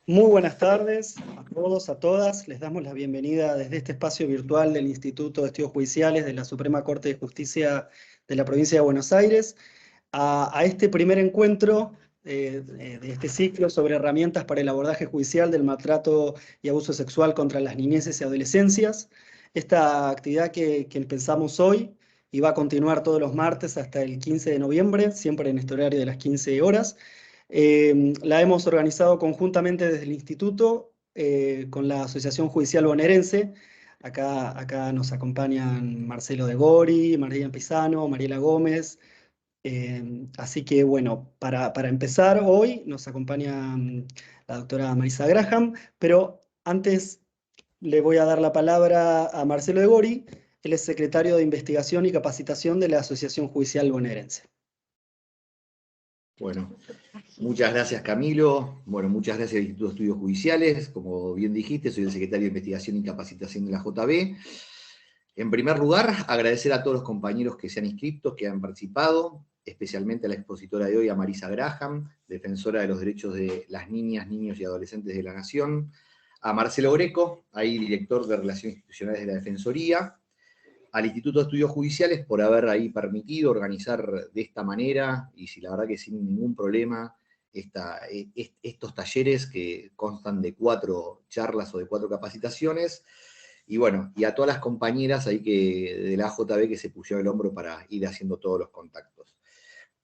Muy buenas tardes a todos, a todas. Les damos la bienvenida desde este espacio virtual del Instituto de Estudios Judiciales de la Suprema Corte de Justicia de la Provincia de Buenos Aires a este primer encuentro de este ciclo sobre herramientas para el abordaje judicial del maltrato y abuso sexual contra las niñeces y adolescencias. Esta actividad que empezamos hoy y va a continuar todos los martes hasta el 15 de noviembre, siempre en este horario de las 15 horas. La hemos organizado conjuntamente desde el Instituto con la Asociación Judicial Bonaerense. Acá nos acompañan Marcelo de Gori, María Pisano, Mariela Gómez. Así que bueno, para empezar hoy nos acompaña la doctora Marisa Graham, pero antes le voy a dar la palabra a Marcelo de Gori. Él es secretario de Investigación y Capacitación de la Asociación Judicial Bonaerense. Bueno, muchas gracias Camilo. Bueno, muchas gracias al Instituto de Estudios Judiciales. Como bien dijiste, soy el secretario de Investigación y Capacitación de la JB. En primer lugar, agradecer a todos los compañeros que se han inscrito, que han participado, especialmente a la expositora de hoy, a Marisa Graham, defensora de los derechos de las niñas, niños y adolescentes de la Nación, a Marcelo Greco, ahí director de Relaciones Institucionales de la Defensoría, al Instituto de Estudios Judiciales por haber ahí permitido organizar de esta manera, y si la verdad que sin ningún problema, estos talleres que constan de 4 charlas o de 4 capacitaciones, y bueno, y a todas las compañeras ahí de la AJB que se pusieron el hombro para ir haciendo todos los contactos.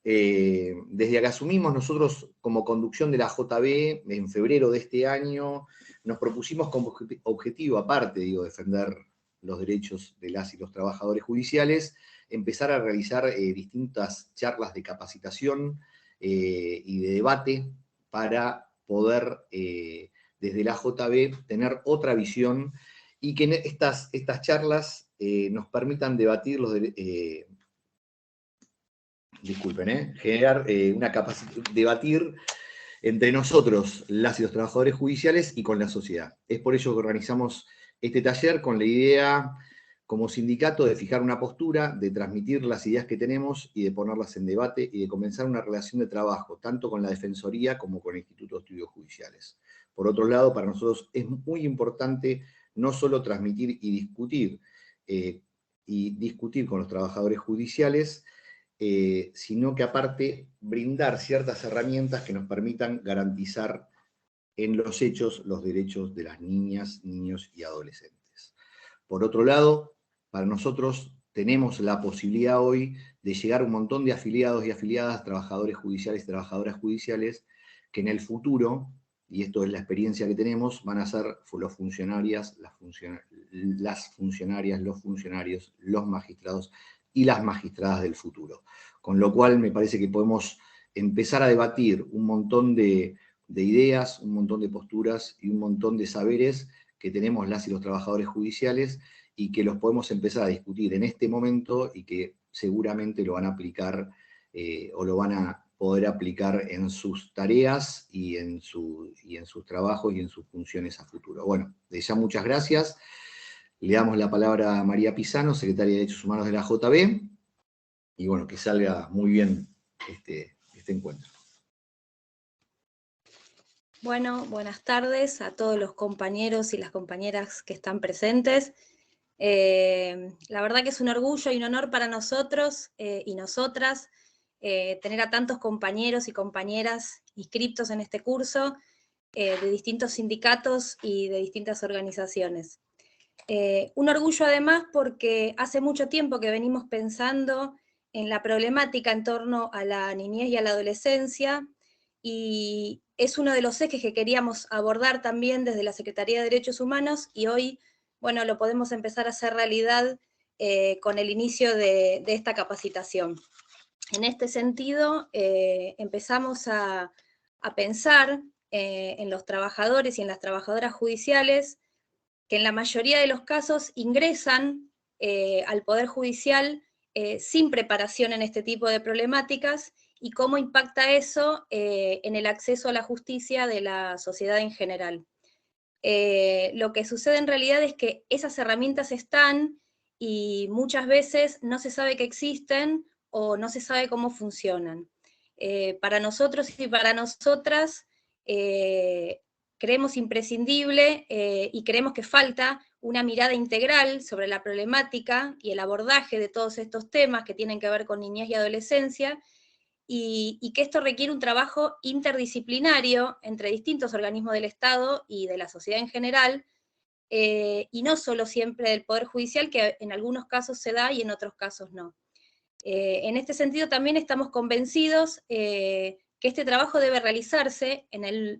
Desde que asumimos nosotros como conducción de la JB en febrero de este año, nos propusimos como objetivo, aparte, defender los derechos de las y los trabajadores judiciales, empezar a realizar distintas charlas de capacitación y de debate para poder, desde la JB, tener otra visión y que estas charlas nos permitan debatir generar una capacidad, debatir entre nosotros, las y los trabajadores judiciales, y con la sociedad. Es por ello que organizamos este taller con la idea, como sindicato, de fijar una postura, de transmitir las ideas que tenemos y de ponerlas en debate y de comenzar una relación de trabajo, tanto con la Defensoría como con el Instituto de Estudios Judiciales. Por otro lado, para nosotros es muy importante no solo transmitir y discutir con los trabajadores judiciales, sino que aparte brindar ciertas herramientas que nos permitan garantizar en los hechos los derechos de las niñas, niños y adolescentes. Por otro lado, para nosotros tenemos la posibilidad hoy de llegar a un montón de afiliados y afiliadas, trabajadores judiciales y trabajadoras judiciales, que en el futuro, y esto es la experiencia que tenemos, van a ser los funcionarias, las funcionarias, los funcionarios, los magistrados y las magistradas del futuro. Con lo cual me parece que podemos empezar a debatir un montón de ideas, un montón de posturas y un montón de saberes que tenemos las y los trabajadores judiciales y que los podemos empezar a discutir en este momento y que seguramente lo van a aplicar o lo van a poder aplicar en sus tareas y en sus trabajos y en sus funciones a futuro. Bueno, ya muchas gracias. Le damos la palabra a María Pisano, secretaria de Derechos Humanos de la JB, y bueno, que salga muy bien este encuentro. Bueno, buenas tardes a todos los compañeros y las compañeras que están presentes. La verdad que es un orgullo y un honor para nosotros y nosotras tener a tantos compañeros y compañeras inscriptos en este curso de distintos sindicatos y de distintas organizaciones. Un orgullo además porque hace mucho tiempo que venimos pensando en la problemática en torno a la niñez y a la adolescencia, y es uno de los ejes que queríamos abordar también desde la Secretaría de Derechos Humanos, y hoy, bueno, lo podemos empezar a hacer realidad con el inicio de esta capacitación. En este sentido, empezamos a pensar en los trabajadores y en las trabajadoras judiciales, que en la mayoría de los casos ingresan al Poder Judicial sin preparación en este tipo de problemáticas, y cómo impacta eso en el acceso a la justicia de la sociedad en general. Lo que sucede en realidad es que esas herramientas están y muchas veces no se sabe que existen o no se sabe cómo funcionan. Para nosotros y para nosotras, creemos imprescindible y creemos que falta una mirada integral sobre la problemática y el abordaje de todos estos temas que tienen que ver con niñez y adolescencia, y que esto requiere un trabajo interdisciplinario entre distintos organismos del Estado y de la sociedad en general, y no solo siempre del Poder Judicial, que en algunos casos se da y en otros casos no. En este sentido también estamos convencidos que este trabajo debe realizarse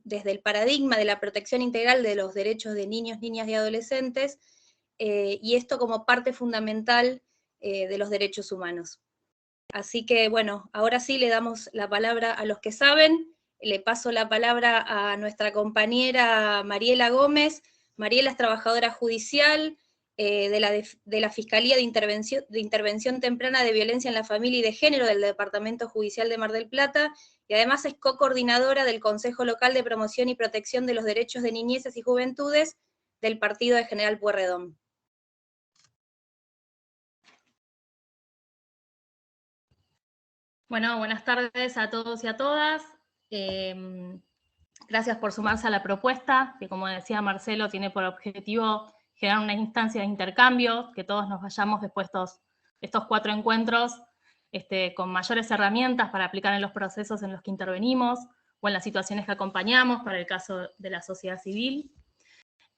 desde el paradigma de la protección integral de los derechos de niños, niñas y adolescentes, y esto como parte fundamental de los derechos humanos. Así que bueno, ahora sí le damos la palabra a los que saben. Le paso la palabra a nuestra compañera Mariela Gómez. Mariela es trabajadora judicial de la Fiscalía de Intervención Temprana de Violencia en la Familia y de Género del Departamento Judicial de Mar del Plata, y además es co-coordinadora del Consejo Local de Promoción y Protección de los Derechos de Niñeces y Juventudes del Partido de General Pueyrredón. Bueno, buenas tardes a todos y a todas. Gracias por sumarse a la propuesta, que como decía Marcelo, tiene por objetivo generar una instancia de intercambio, que todos nos vayamos después de estos 4 encuentros con mayores herramientas para aplicar en los procesos en los que intervenimos o en las situaciones que acompañamos, para el caso de la sociedad civil.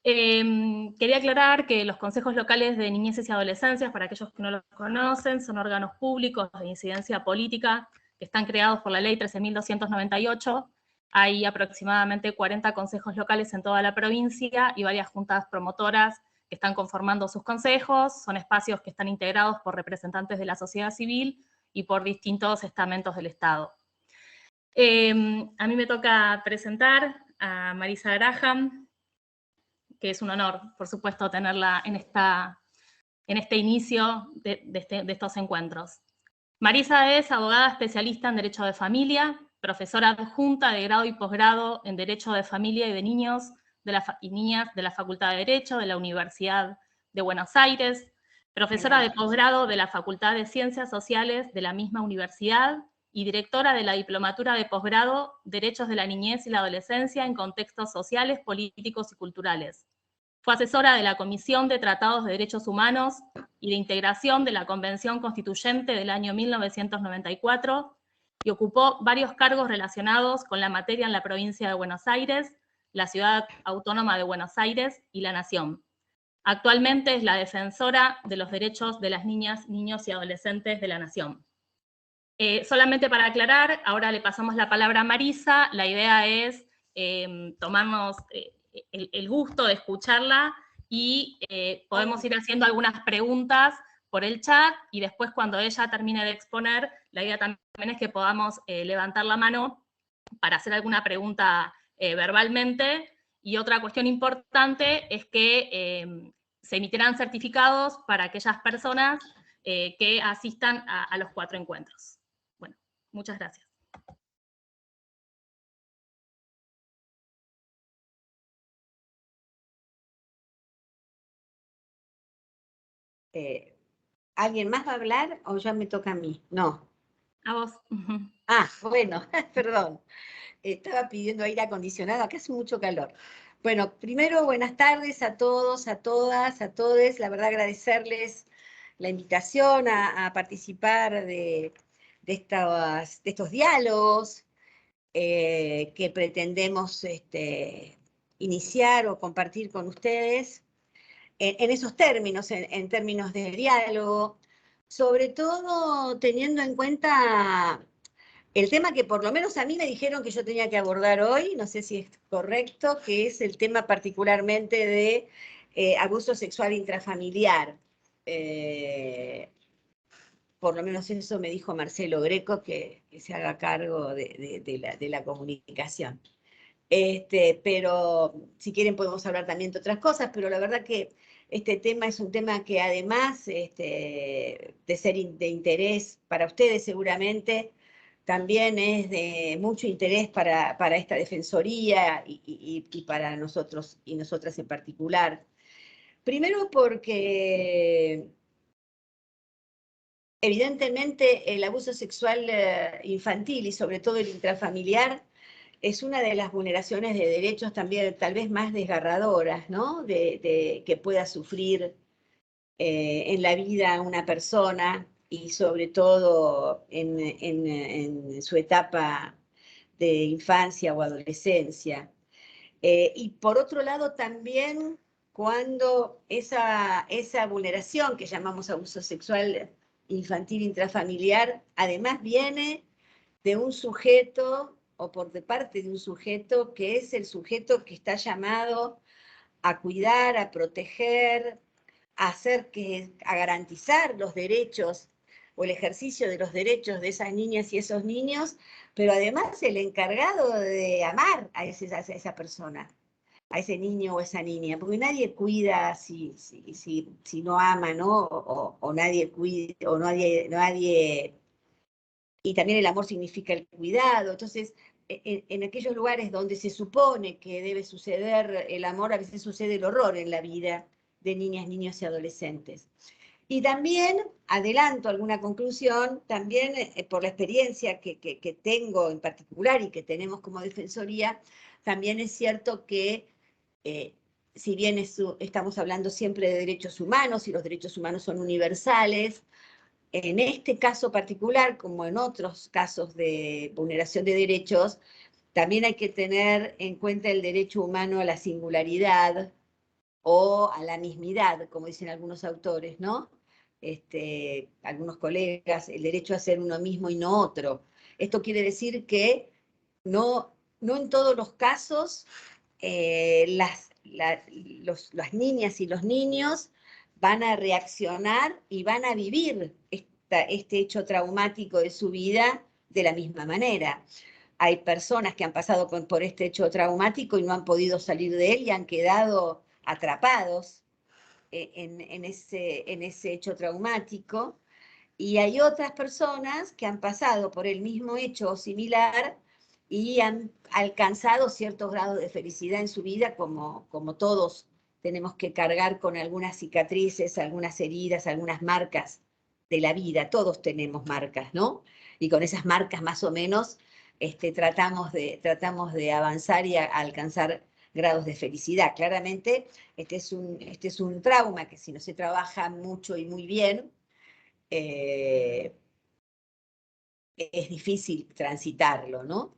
Quería aclarar que los consejos locales de niñeces y adolescencias, para aquellos que no los conocen, son órganos públicos de incidencia política que están creados por la ley 13.298. Hay aproximadamente 40 consejos locales en toda la provincia y varias juntas promotoras que están conformando sus consejos. Son espacios que están integrados por representantes de la sociedad civil y por distintos estamentos del Estado. A mí me toca presentar a Marisa Graham, que es un honor, por supuesto, tenerla en este inicio de estos encuentros. Marisa es abogada especialista en Derecho de Familia, profesora adjunta de grado y posgrado en Derecho de Familia y de Niños y Niñas de la Facultad de Derecho de la Universidad de Buenos Aires, profesora de posgrado de la Facultad de Ciencias Sociales de la misma universidad y directora de la Diplomatura de Posgrado Derechos de la Niñez y la Adolescencia en Contextos Sociales, Políticos y Culturales. Fue asesora de la Comisión de Tratados de Derechos Humanos y de Integración de la Convención Constituyente del año 1994 y ocupó varios cargos relacionados con la materia en la provincia de Buenos Aires, la Ciudad Autónoma de Buenos Aires y la Nación. Actualmente es la defensora de los derechos de las niñas, niños y adolescentes de la Nación. Solamente para aclarar, ahora le pasamos la palabra a Marisa. La idea es tomarnos el gusto de escucharla y podemos ir haciendo algunas preguntas por el chat y después cuando ella termine de exponer, la idea también es que podamos levantar la mano para hacer alguna pregunta verbalmente. Y otra cuestión importante es que se emitirán certificados para aquellas personas que asistan a los 4 encuentros. Bueno, muchas gracias. ¿Alguien más va a hablar o ya me toca a mí? No. A vos. Ah, bueno, perdón. Estaba pidiendo aire acondicionado, acá hace mucho calor. Bueno, primero, buenas tardes a todos, a todas, a todes. La verdad, agradecerles la invitación a participar de estos diálogos que pretendemos iniciar o compartir con ustedes en esos términos, en términos de diálogo, sobre todo teniendo en cuenta el tema que por lo menos a mí me dijeron que yo tenía que abordar hoy, no sé si es correcto, que es el tema particularmente de abuso sexual intrafamiliar. Por lo menos eso me dijo Marcelo Greco, que se haga cargo de la comunicación. Pero si quieren podemos hablar también de otras cosas, pero la verdad que este tema es un tema que además de ser de interés para ustedes seguramente, también es de mucho interés para esta defensoría y para nosotros y nosotras en particular. Primero porque evidentemente el abuso sexual infantil y sobre todo el intrafamiliar es una de las vulneraciones de derechos también tal vez más desgarradoras, ¿no? Que pueda sufrir en la vida una persona y sobre todo en su etapa de infancia o adolescencia. Y por otro lado también cuando esa vulneración que llamamos abuso sexual infantil intrafamiliar, además viene de un sujeto o por de parte de un sujeto que es el sujeto que está llamado a cuidar, a proteger, a garantizar los derechos o el ejercicio de los derechos de esas niñas y esos niños, pero además el encargado de amar a esa persona, a ese niño o esa niña, porque nadie cuida si no ama, ¿no? O nadie cuida, o nadie, y también el amor significa el cuidado, entonces en aquellos lugares donde se supone que debe suceder el amor, a veces sucede el horror en la vida de niñas, niños y adolescentes. Y también, adelanto alguna conclusión, también por la experiencia que tengo en particular y que tenemos como Defensoría, también es cierto que si bien estamos hablando siempre de derechos humanos y los derechos humanos son universales, en este caso particular, como en otros casos de vulneración de derechos, también hay que tener en cuenta el derecho humano a la singularidad o a la mismidad, como dicen algunos autores, ¿no? Algunos colegas, el derecho a ser uno mismo y no otro. Esto quiere decir que no en todos los casos las niñas y los niños van a reaccionar y van a vivir este hecho traumático de su vida de la misma manera. Hay personas que han pasado por este hecho traumático y no han podido salir de él y han quedado atrapados en ese hecho traumático. Y hay otras personas que han pasado por el mismo hecho o similar y han alcanzado ciertos grados de felicidad en su vida, como todos tenemos que cargar con algunas cicatrices, algunas heridas, algunas marcas de la vida. Todos tenemos marcas, ¿no? Y con esas marcas más o menos tratamos de avanzar y alcanzar grados de felicidad. Claramente, este es un trauma que si no se trabaja mucho y muy bien, es difícil transitarlo, ¿no?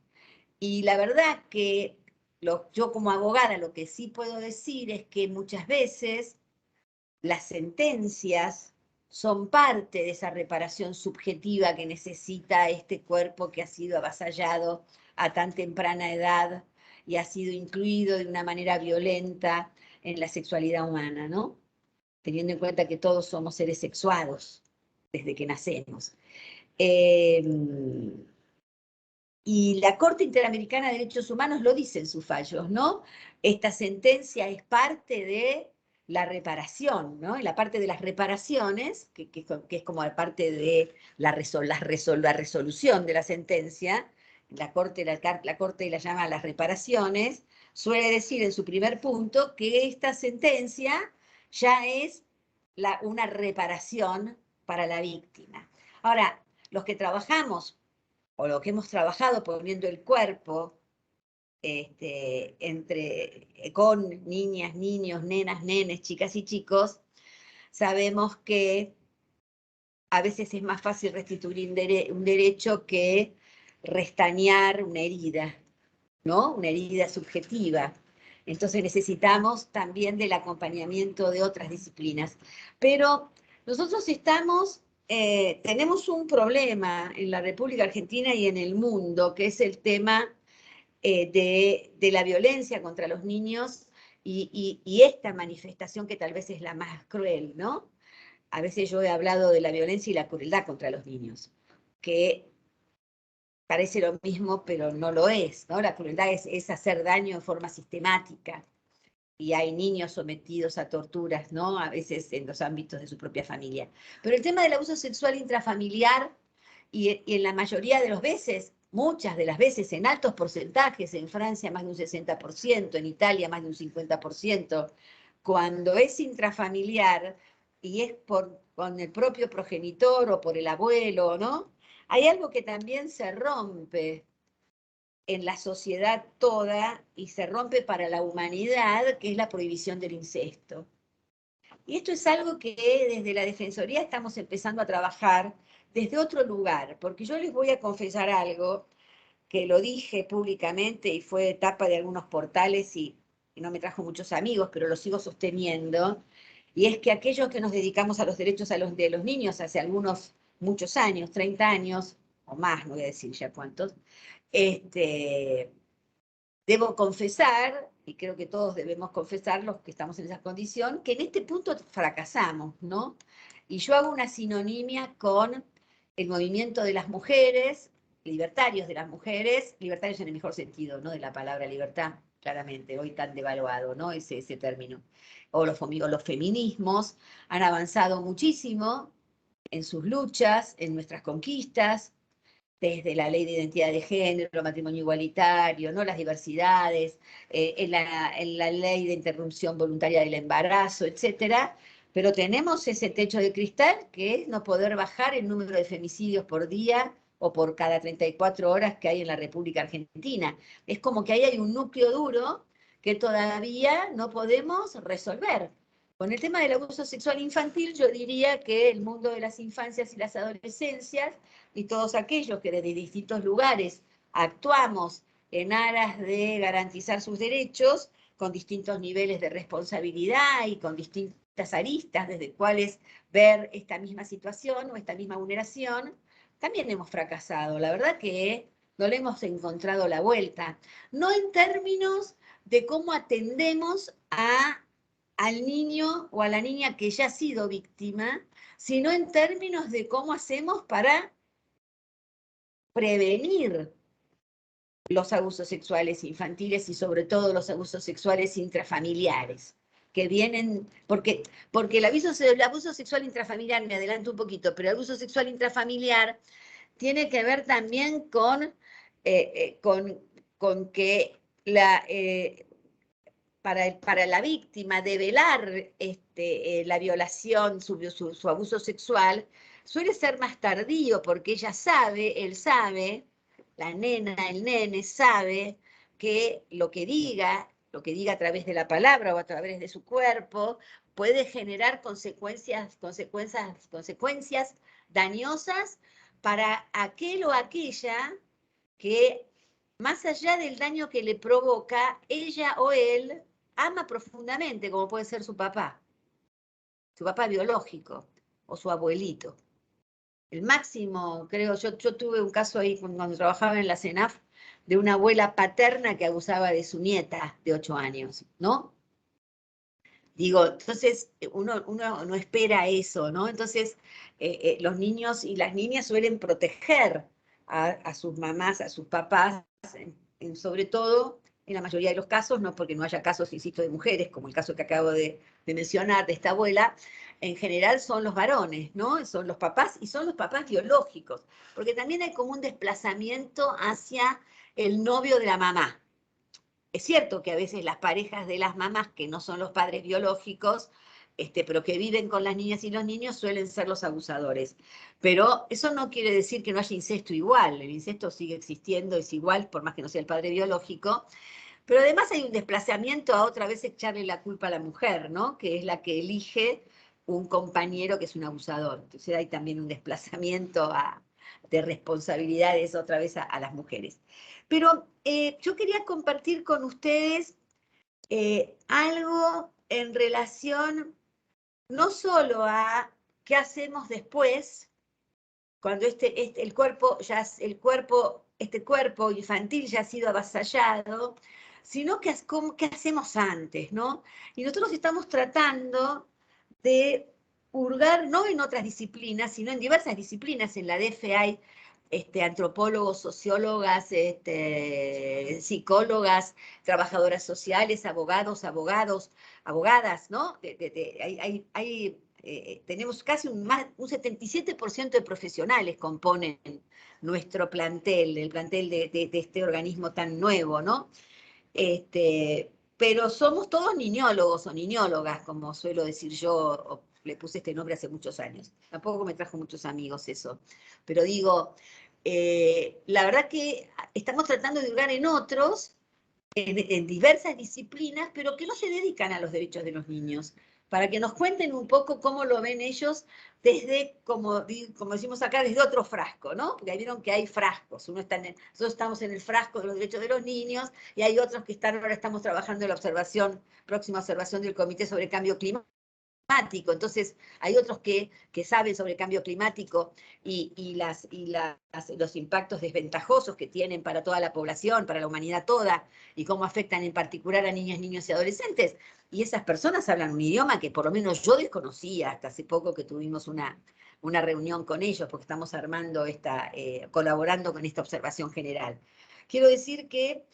Y la verdad que yo como abogada lo que sí puedo decir es que muchas veces las sentencias son parte de esa reparación subjetiva que necesita este cuerpo que ha sido avasallado a tan temprana edad y ha sido incluido de una manera violenta en la sexualidad humana, ¿no? Teniendo en cuenta que todos somos seres sexuados desde que nacemos. Y la Corte Interamericana de Derechos Humanos lo dice en sus fallos, ¿no? Esta sentencia es parte de la reparación, ¿no? En la parte de las reparaciones, que es como la parte de la resolución de la sentencia, la Corte la llama las reparaciones, suele decir en su primer punto que esta sentencia ya es una reparación para la víctima. Ahora, los que trabajamos o lo que hemos trabajado poniendo el cuerpo con niñas, niños, nenas, nenes, chicas y chicos, sabemos que a veces es más fácil restituir un derecho que restañar una herida, ¿no? Una herida subjetiva. Entonces necesitamos también del acompañamiento de otras disciplinas. Pero nosotros tenemos un problema en la República Argentina y en el mundo, que es el tema de la violencia contra los niños y esta manifestación que tal vez es la más cruel, ¿no? A veces yo he hablado de la violencia y la crueldad contra los niños, que parece lo mismo, pero no lo es, ¿no? La crueldad es hacer daño en forma sistemática. Y hay niños sometidos a torturas, ¿no? A veces en los ámbitos de su propia familia. Pero el tema del abuso sexual intrafamiliar, y en la mayoría de las veces, muchas de las veces, en altos porcentajes, en Francia más de un 60%, en Italia más de un 50%, cuando es intrafamiliar y es con el propio progenitor o por el abuelo, ¿no? Hay algo que también se rompe, en la sociedad toda y se rompe para la humanidad, que es la prohibición del incesto. Y esto es algo que desde la Defensoría estamos empezando a trabajar desde otro lugar, porque yo les voy a confesar algo que lo dije públicamente y fue tapa de algunos portales y no me trajo muchos amigos, pero lo sigo sosteniendo, y es que aquellos que nos dedicamos a los derechos de los niños hace muchos años, 30 años, o más, no voy a decir ya cuántos, debo confesar, y creo que todos debemos confesar los que estamos en esa condición, que en este punto fracasamos, ¿no? Y yo hago una sinonimia con el movimiento de las mujeres, libertarios de las mujeres, libertarios en el mejor sentido, ¿no? De la palabra libertad, claramente, hoy tan devaluado, ¿no? Ese término. O los feminismos han avanzado muchísimo en sus luchas, en nuestras conquistas, desde la ley de identidad de género, el matrimonio igualitario, ¿no? Las diversidades, en la ley de interrupción voluntaria del embarazo, etcétera, pero tenemos ese techo de cristal que es no poder bajar el número de femicidios por día o por cada 34 horas que hay en la República Argentina. Es como que ahí hay un núcleo duro que todavía no podemos resolver. Con el tema del abuso sexual infantil, yo diría que el mundo de las infancias y las adolescencias y todos aquellos que desde distintos lugares actuamos en aras de garantizar sus derechos, con distintos niveles de responsabilidad y con distintas aristas desde cuales ver esta misma situación o esta misma vulneración, también hemos fracasado. La verdad que no le hemos encontrado la vuelta. No en términos de cómo atendemos al niño o a la niña que ya ha sido víctima, sino en términos de cómo hacemos para prevenir los abusos sexuales infantiles y sobre todo los abusos sexuales intrafamiliares, que vienen, porque el abuso sexual intrafamiliar, me adelanto un poquito, pero el abuso sexual intrafamiliar tiene que ver también con que para la víctima develar la violación, su abuso sexual, suele ser más tardío porque ella sabe, él sabe, la nena, el nene sabe que lo que diga a través de la palabra o a través de su cuerpo, puede generar consecuencias dañosas para aquel o aquella que, más allá del daño que le provoca, ella o él ama profundamente, como puede ser su papá biológico o su abuelito. El máximo, creo, yo tuve un caso ahí cuando trabajaba en la CENAF de una abuela paterna que abusaba de su nieta de 8 años, ¿no? Digo, entonces uno no espera eso, ¿no? Entonces los niños y las niñas suelen proteger a sus mamás, a sus papás, sobre todo en la mayoría de los casos, no porque no haya casos, insisto, de mujeres, como el caso que acabo de mencionar de esta abuela, en general son los varones, ¿no? Son los papás y son los papás biológicos, porque también hay como un desplazamiento hacia el novio de la mamá. Es cierto que a veces las parejas de las mamás, que no son los padres biológicos, pero que viven con las niñas y los niños, suelen ser los abusadores. Pero eso no quiere decir que no haya incesto igual. El incesto sigue existiendo, es igual, por más que no sea el padre biológico. Pero además hay un desplazamiento a otra vez echarle la culpa a la mujer, ¿no? Que es la que elige un compañero que es un abusador. Entonces hay también un desplazamiento de responsabilidades otra vez a las mujeres. Pero yo quería compartir con ustedes algo en relación no solo a qué hacemos después, cuando este cuerpo infantil ya ha sido avasallado, sino qué hacemos antes, ¿no? Y nosotros estamos tratando de hurgar, no en otras disciplinas, sino en diversas disciplinas. En la DF hay antropólogos, sociólogas, psicólogas, trabajadoras sociales, abogadas, ¿no? Tenemos casi un 77% de profesionales componen nuestro plantel, el plantel de este organismo tan nuevo, ¿no? Pero somos todos niñólogos o niñólogas, como suelo decir yo, le puse este nombre hace muchos años. Tampoco me trajo muchos amigos eso. Pero digo, la verdad que estamos tratando de divulgar en otros, en diversas disciplinas, pero que no se dedican a los derechos de los niños, para que nos cuenten un poco cómo lo ven ellos desde, como decimos acá, desde otro frasco, ¿no? Porque ahí vieron que hay frascos. Nosotros estamos en el frasco de los derechos de los niños, y hay otros que ahora estamos trabajando en la próxima observación del Comité sobre Cambio Climático. Entonces, hay otros que saben sobre el cambio climático y los impactos desventajosos que tienen para toda la población, para la humanidad toda, y cómo afectan en particular a niñas, niños y adolescentes. Y esas personas hablan un idioma que por lo menos yo desconocía hasta hace poco que tuvimos una reunión con ellos, porque estamos colaborando con esta observación general. Quiero decir que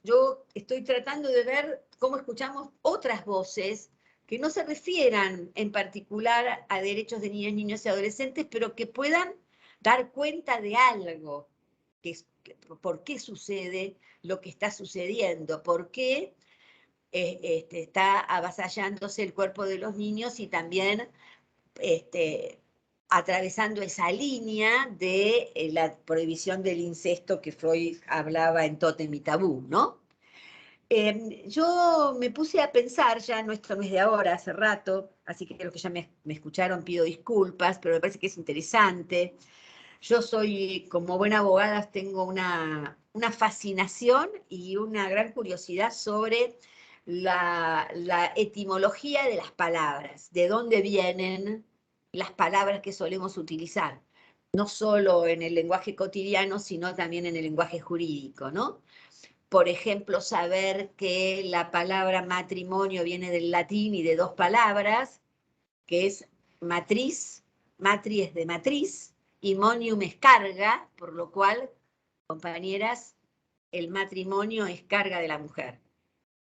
yo estoy tratando de ver cómo escuchamos otras voces que no se refieran en particular a derechos de niñas, niños y adolescentes, pero que puedan dar cuenta de algo, por qué sucede lo que está sucediendo, por qué está avasallándose el cuerpo de los niños y también atravesando esa línea de la prohibición del incesto que Freud hablaba en Tótem y Tabú, ¿no? Yo me puse a pensar, ya esto no es de ahora, hace rato, así que los que ya me escucharon pido disculpas, pero me parece que es interesante. Yo soy, como buena abogada, tengo una fascinación y una gran curiosidad sobre la etimología de las palabras, de dónde vienen las palabras que solemos utilizar, no solo en el lenguaje cotidiano, sino también en el lenguaje jurídico, ¿no? Por ejemplo, saber que la palabra matrimonio viene del latín y de dos palabras, que es matriz, matri es de matriz, y monium es carga, por lo cual, compañeras, el matrimonio es carga de la mujer.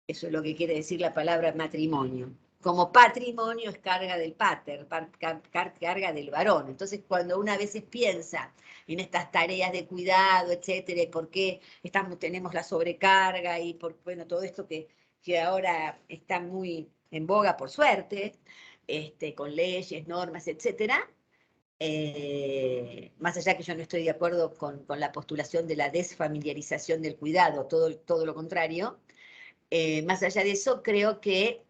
Eso es lo que quiere decir la palabra matrimonio. Como patrimonio es carga del pater, carga del varón. Entonces, cuando una vez piensa en estas tareas de cuidado, etcétera, y por qué tenemos la sobrecarga y bueno, todo esto que ahora está muy en boga, por suerte, con leyes, normas, etcétera, más allá que yo no estoy de acuerdo con la postulación de la desfamiliarización del cuidado, todo lo contrario. Más allá de eso, creo que,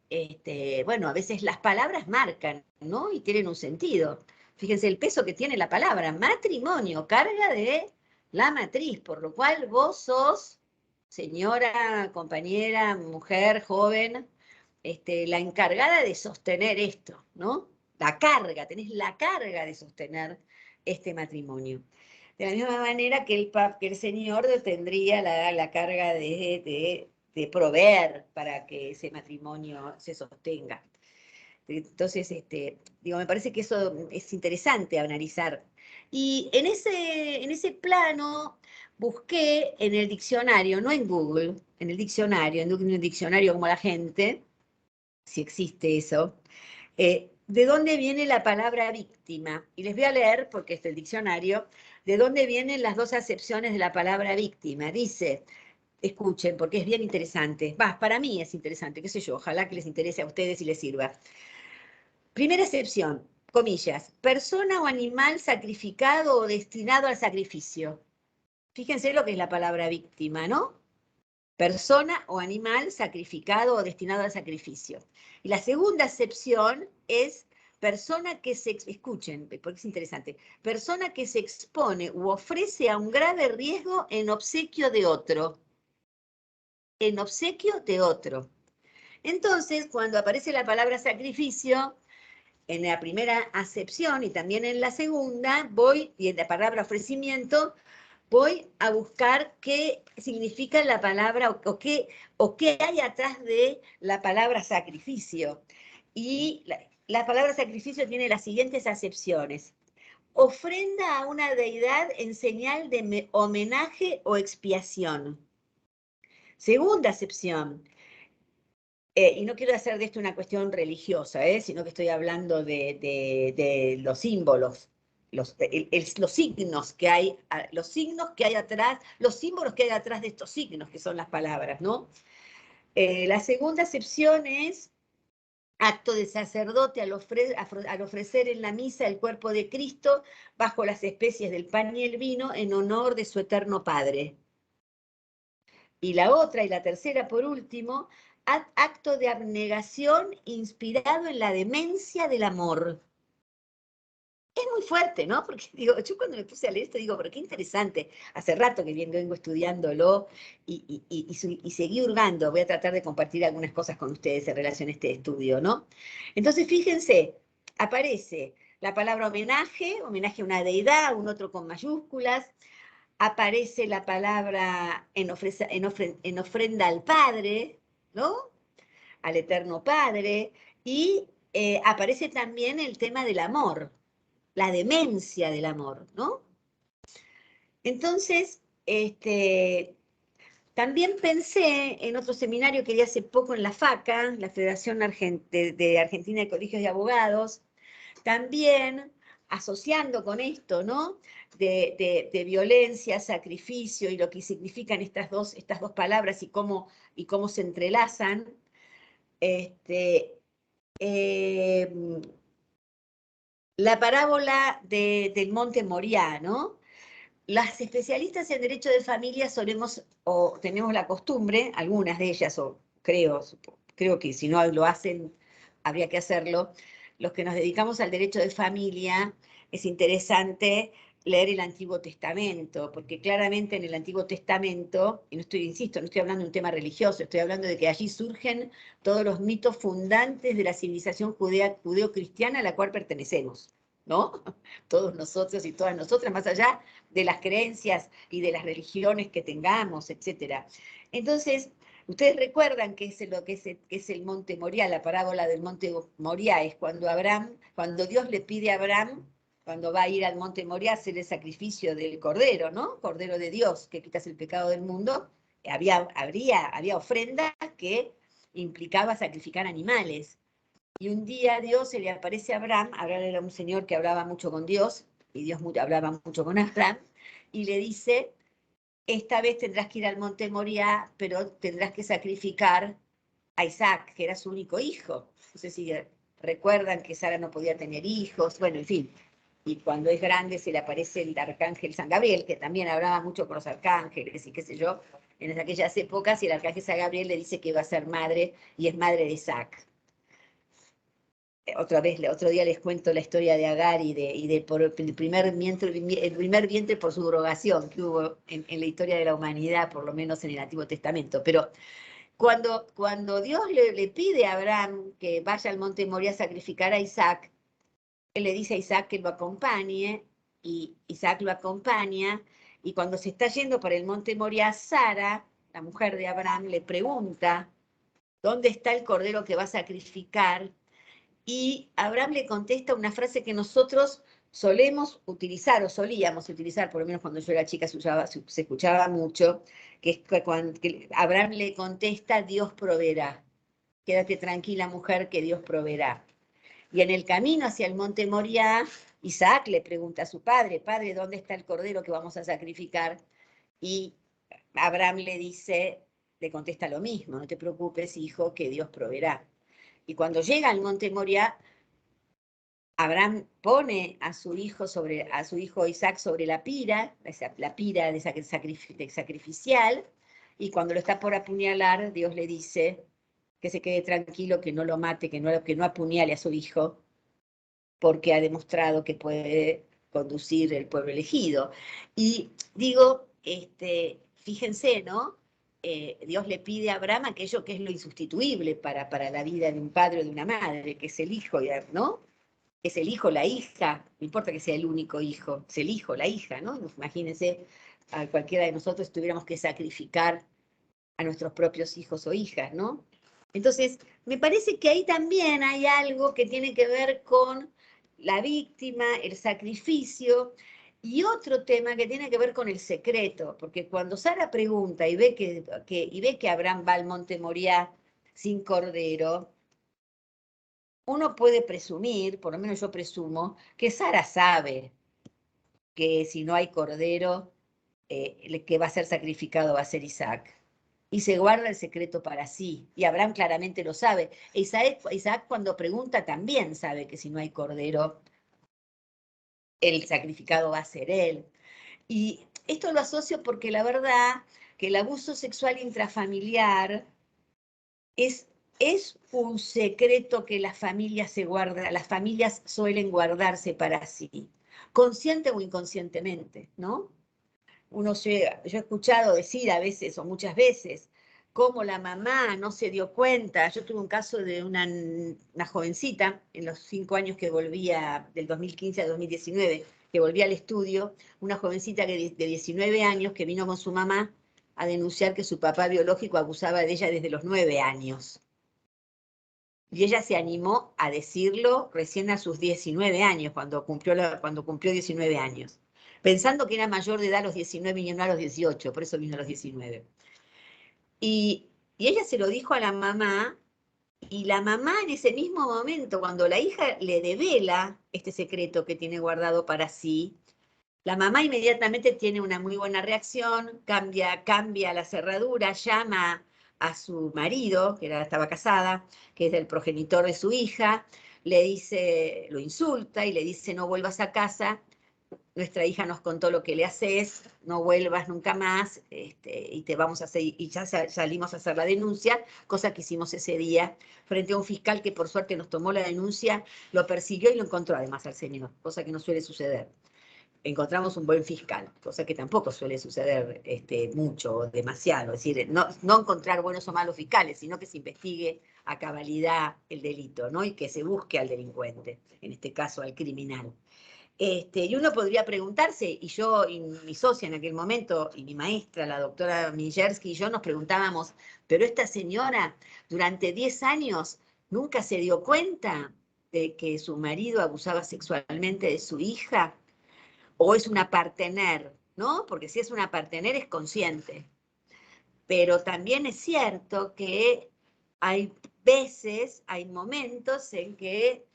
bueno, a veces las palabras marcan, ¿no? Y tienen un sentido. Fíjense el peso que tiene la palabra, matrimonio, carga de la matriz, por lo cual vos sos, señora, compañera, mujer, joven, la encargada de sostener esto, ¿no? La carga, tenés la carga de sostener este matrimonio. De la misma manera que el señor tendría la carga de proveer para que ese matrimonio se sostenga. Entonces, me parece que eso es interesante analizar. Y en ese plano busqué en el diccionario, no en Google, en el diccionario, en un diccionario como la gente, si existe eso, de dónde viene la palabra víctima. Y les voy a leer, porque es el diccionario, de dónde vienen las dos acepciones de la palabra víctima. Dice, escuchen, porque es bien interesante. Para mí es interesante, qué sé yo, ojalá que les interese a ustedes y les sirva. Primera excepción, comillas, persona o animal sacrificado o destinado al sacrificio. Fíjense lo que es la palabra víctima, ¿no? Persona o animal sacrificado o destinado al sacrificio. Y la segunda acepción es persona que escuchen, porque es interesante, persona que se expone u ofrece a un grave riesgo en obsequio de otro. En obsequio de otro. Entonces, cuando aparece la palabra sacrificio, en la primera acepción y también en la segunda, y en la palabra ofrecimiento, voy a buscar qué significa la palabra o qué hay atrás de la palabra sacrificio. Y la palabra sacrificio tiene las siguientes acepciones. Ofrenda a una deidad en señal de homenaje o expiación. Segunda acepción. Y no quiero hacer de esto una cuestión religiosa, sino que estoy hablando de los símbolos. Los signos que hay, atrás, los símbolos que hay atrás de estos signos, que son las palabras, ¿no? La segunda acepción es acto de sacerdote al ofrecer en la misa el cuerpo de Cristo bajo las especies del pan y el vino en honor de su eterno Padre. Y la otra, y la tercera por último, acto de abnegación inspirado en la demencia del amor. Es muy fuerte, ¿no? Porque digo, yo cuando me puse a leer esto digo, pero qué interesante. Hace rato que vengo estudiándolo y seguí hurgando. Voy a tratar de compartir algunas cosas con ustedes en relación a este estudio, ¿no? Entonces, fíjense, aparece la palabra homenaje, homenaje a una deidad, un otro con mayúsculas. Aparece la palabra en ofrenda al Padre, ¿no? Al Eterno Padre. Y aparece también el tema del amor, la demencia del amor, ¿no? Entonces, también pensé en otro seminario que di hace poco en la FACA, la Federación de Argentina de Colegios de Abogados, también asociando con esto, ¿no? De violencia, sacrificio y lo que significan estas dos palabras y cómo se entrelazan. La parábola del Monte Moriah, ¿no? Las especialistas en derecho de familia solemos, o tenemos la costumbre, algunas de ellas, o creo que si no lo hacen, habría que hacerlo, los que nos dedicamos al derecho de familia, es interesante leer el Antiguo Testamento, porque claramente en el Antiguo Testamento, y insisto, no estoy hablando de un tema religioso, estoy hablando de que allí surgen todos los mitos fundantes de la civilización judeo-cristiana a la cual pertenecemos, ¿no? Todos nosotros y todas nosotras, más allá de las creencias y de las religiones que tengamos, etc. Entonces, ustedes recuerdan que es el Monte Moriah, la parábola del Monte Moriah, es cuando Dios le pide a Abraham, cuando va a ir al Monte Moriah a hacer el sacrificio del Cordero, ¿no? Cordero de Dios, que quitas el pecado del mundo, había ofrendas que implicaba sacrificar animales. Y un día Dios se le aparece a Abraham era un señor que hablaba mucho con Dios, y Dios hablaba mucho con Abraham, y le dice, esta vez tendrás que ir al Monte Moriah, pero tendrás que sacrificar a Isaac, que era su único hijo. No sé si recuerdan que Sara no podía tener hijos, bueno, en fin. Y cuando es grande se le aparece el arcángel San Gabriel, que también hablaba mucho con los arcángeles y qué sé yo, en aquellas épocas, y el arcángel San Gabriel le dice que va a ser madre, y es madre de Isaac. Otro día les cuento la historia de Agar por el primer vientre por subrogación que hubo en la historia de la humanidad, por lo menos en el Antiguo Testamento. Pero cuando Dios le pide a Abraham que vaya al monte Moriah a sacrificar a Isaac, él le dice a Isaac que lo acompañe, y Isaac lo acompaña, y cuando se está yendo para el monte Moriah, Sara, la mujer de Abraham, le pregunta, ¿dónde está el cordero que va a sacrificar? Y Abraham le contesta una frase que nosotros solemos utilizar, o solíamos utilizar, por lo menos cuando yo era chica se escuchaba mucho, que es que Abraham le contesta, Dios proveerá. Quédate tranquila, mujer, que Dios proveerá. Y en el camino hacia el monte Moriah, Isaac le pregunta a su padre, padre, ¿dónde está el cordero que vamos a sacrificar? Y Abraham le contesta lo mismo, no te preocupes, hijo, que Dios proveerá. Y cuando llega al monte Moriah, Abraham pone a su hijo Isaac sobre la pira sacrificial, y cuando lo está por apuñalar, Dios le dice que se quede tranquilo, que no lo mate, que no apuñale a su hijo, porque ha demostrado que puede conducir el pueblo elegido. Y digo, fíjense, ¿no? Dios le pide a Abraham aquello que es lo insustituible para la vida de un padre o de una madre, que es el hijo, ¿no? Es el hijo, la hija, no importa que sea el único hijo, es el hijo, la hija, ¿no? Imagínense, a cualquiera de nosotros tuviéramos que sacrificar a nuestros propios hijos o hijas, ¿no? Entonces, me parece que ahí también hay algo que tiene que ver con la víctima, el sacrificio, y otro tema que tiene que ver con el secreto, porque cuando Sara pregunta y ve que Abraham va al monte Moriah sin cordero, uno puede presumir, por lo menos yo presumo, que Sara sabe que si no hay cordero, el que va a ser sacrificado va a ser Isaac. Y se guarda el secreto para sí. Y Abraham claramente lo sabe. Isaac cuando pregunta también sabe que si no hay cordero, el sacrificado va a ser él. Y esto lo asocio porque la verdad que el abuso sexual intrafamiliar es un secreto que las familias suelen guardarse para sí, consciente o inconscientemente, ¿no? Yo he escuchado decir a veces o muchas veces cómo la mamá no se dio cuenta. Yo tuve un caso de una jovencita en los 5 años que volvía, del 2015 al 2019, que volvía al estudio, una jovencita de 19 años que vino con su mamá a denunciar que su papá biológico abusaba de ella desde los 9 años. Y ella se animó a decirlo recién a sus 19 años, cuando cumplió 19 años, pensando que era mayor de edad a los 19 y no a los 18, por eso vino a los 19. Y ella se lo dijo a la mamá, y la mamá en ese mismo momento, cuando la hija le devela este secreto que tiene guardado para sí, la mamá inmediatamente tiene una muy buena reacción, cambia la cerradura, llama a su marido, que estaba casada, que es el progenitor de su hija, le dice, lo insulta y le dice, no vuelvas a casa, nuestra hija nos contó lo que le haces, no vuelvas nunca más, y te vamos a hacer, y ya salimos a hacer la denuncia, cosa que hicimos ese día, frente a un fiscal que por suerte nos tomó la denuncia, lo persiguió y lo encontró además al señor, cosa que no suele suceder. Encontramos un buen fiscal, cosa que tampoco suele suceder mucho o demasiado, es decir, no encontrar buenos o malos fiscales, sino que se investigue a cabalidad el delito, ¿no? Y que se busque al delincuente, en este caso al criminal. Y uno podría preguntarse, y yo y mi socia en aquel momento, y mi maestra, la doctora Mijersky, y yo nos preguntábamos, pero esta señora durante 10 años nunca se dio cuenta de que su marido abusaba sexualmente de su hija, o es una partener, ¿no? Porque si es una partener es consciente. Pero también es cierto que hay veces, hay momentos en que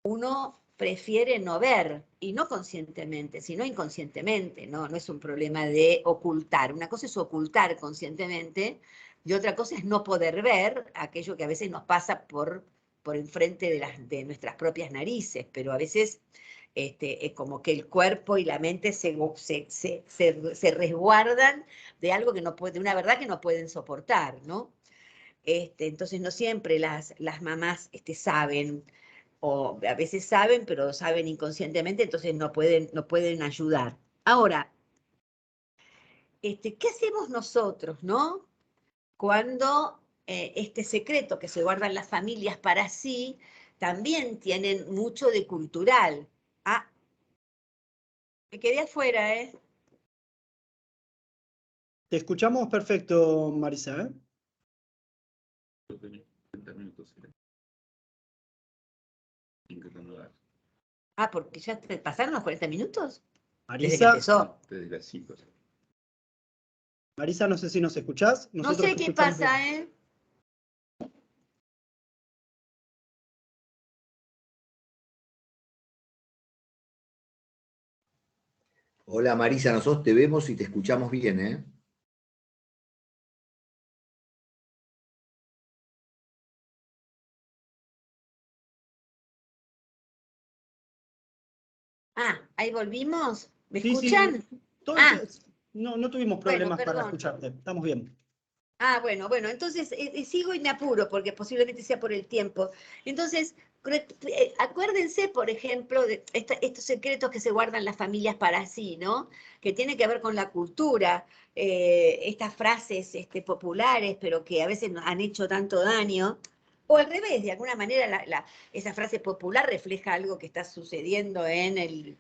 uno prefiere no ver, y no conscientemente, sino inconscientemente, ¿no? No es un problema de ocultar. Una cosa es ocultar conscientemente, y otra cosa es no poder ver aquello que a veces nos pasa por enfrente de nuestras propias narices, pero a veces es como que el cuerpo y la mente se resguardan de algo que no puede, de una verdad que no pueden soportar, ¿no? Entonces no siempre las mamás saben, o a veces saben, pero saben inconscientemente, entonces no pueden ayudar. Ahora, ¿qué hacemos nosotros, no? Cuando este secreto que se guardan las familias para sí, también tienen mucho de cultural. Ah, me quedé afuera, ¿eh? Te escuchamos perfecto, Marisa, ¿eh? Ah, porque ya te pasaron los 40 minutos. Desde que Marisa, empezó. Desde las 5. Marisa, no sé si nos escuchás. No Nosotros sé te qué escuchamos pasa, bien. ¿eh? Hola Marisa, nosotros te vemos y te escuchamos bien, ¿eh? Ah, ahí volvimos. ¿Me Sí, escuchan? sí. Ah, No tuvimos bueno, problemas para perdón. escucharte. Estamos bien. Ah, bueno, entonces sigo y me apuro porque posiblemente sea por el tiempo. Entonces, acuérdense, por ejemplo, de estos secretos que se guardan las familias para sí, ¿no? Que tiene que ver con la cultura, estas frases populares, pero que a veces nos han hecho tanto daño. O al revés, de alguna manera esa frase popular refleja algo que está sucediendo en el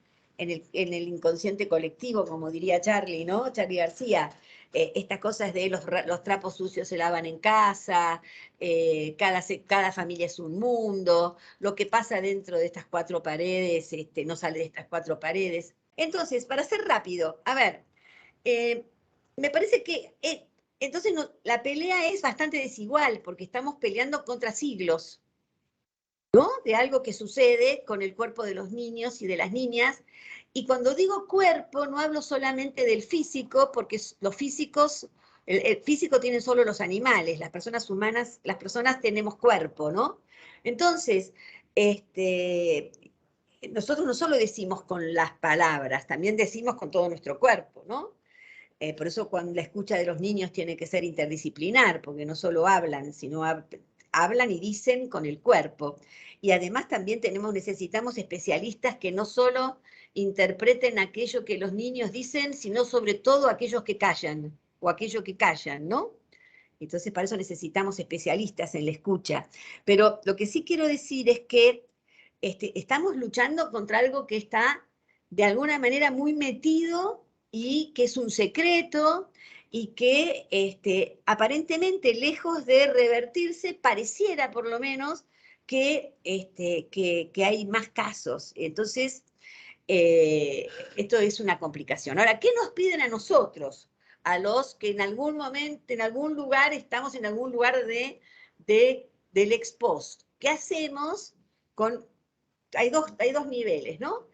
inconsciente colectivo, como diría Charlie, ¿no? Charlie García. Estas cosas de los trapos sucios se lavan en casa, cada familia es un mundo, lo que pasa dentro de estas 4 paredes no sale de estas 4 paredes. Entonces, para ser rápido, a ver, me parece que entonces la pelea es bastante desigual, porque estamos peleando contra siglos, ¿no? De algo que sucede con el cuerpo de los niños y de las niñas. Y cuando digo cuerpo, no hablo solamente del físico, porque los físicos, el físico tienen solo los animales, las personas humanas, las personas tenemos cuerpo, ¿no? Entonces, nosotros no solo decimos con las palabras, también decimos con todo nuestro cuerpo, ¿no? Por eso cuando la escucha de los niños tiene que ser interdisciplinar, porque no solo hablan, sino hablan y dicen con el cuerpo. Y además también necesitamos especialistas que no solo interpreten aquello que los niños dicen, sino sobre todo aquellos que callan, o aquello que callan, ¿no? Entonces para eso necesitamos especialistas en la escucha. Pero lo que sí quiero decir es que estamos luchando contra algo que está de alguna manera muy metido y que es un secreto y que aparentemente lejos de revertirse, pareciera por lo menos que hay más casos. Entonces, esto es una complicación. Ahora, ¿qué nos piden a nosotros? A los que en algún momento, en algún lugar, estamos en algún lugar del ex post. ¿Qué hacemos con... Hay dos niveles, ¿no?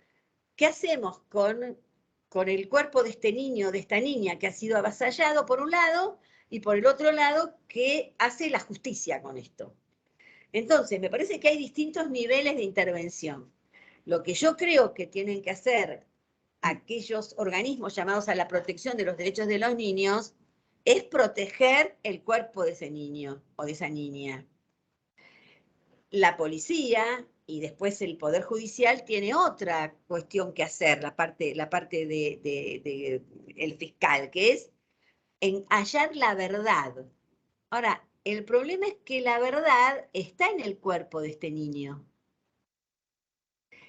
¿Qué hacemos con el cuerpo de este niño, de esta niña que ha sido avasallado por un lado, y por el otro lado, qué hace la justicia con esto? Entonces, me parece que hay distintos niveles de intervención. Lo que yo creo que tienen que hacer aquellos organismos llamados a la protección de los derechos de los niños es proteger el cuerpo de ese niño o de esa niña. La policía y después el Poder Judicial tiene otra cuestión que hacer, la parte el fiscal, que es en hallar la verdad. Ahora, el problema es que la verdad está en el cuerpo de este niño.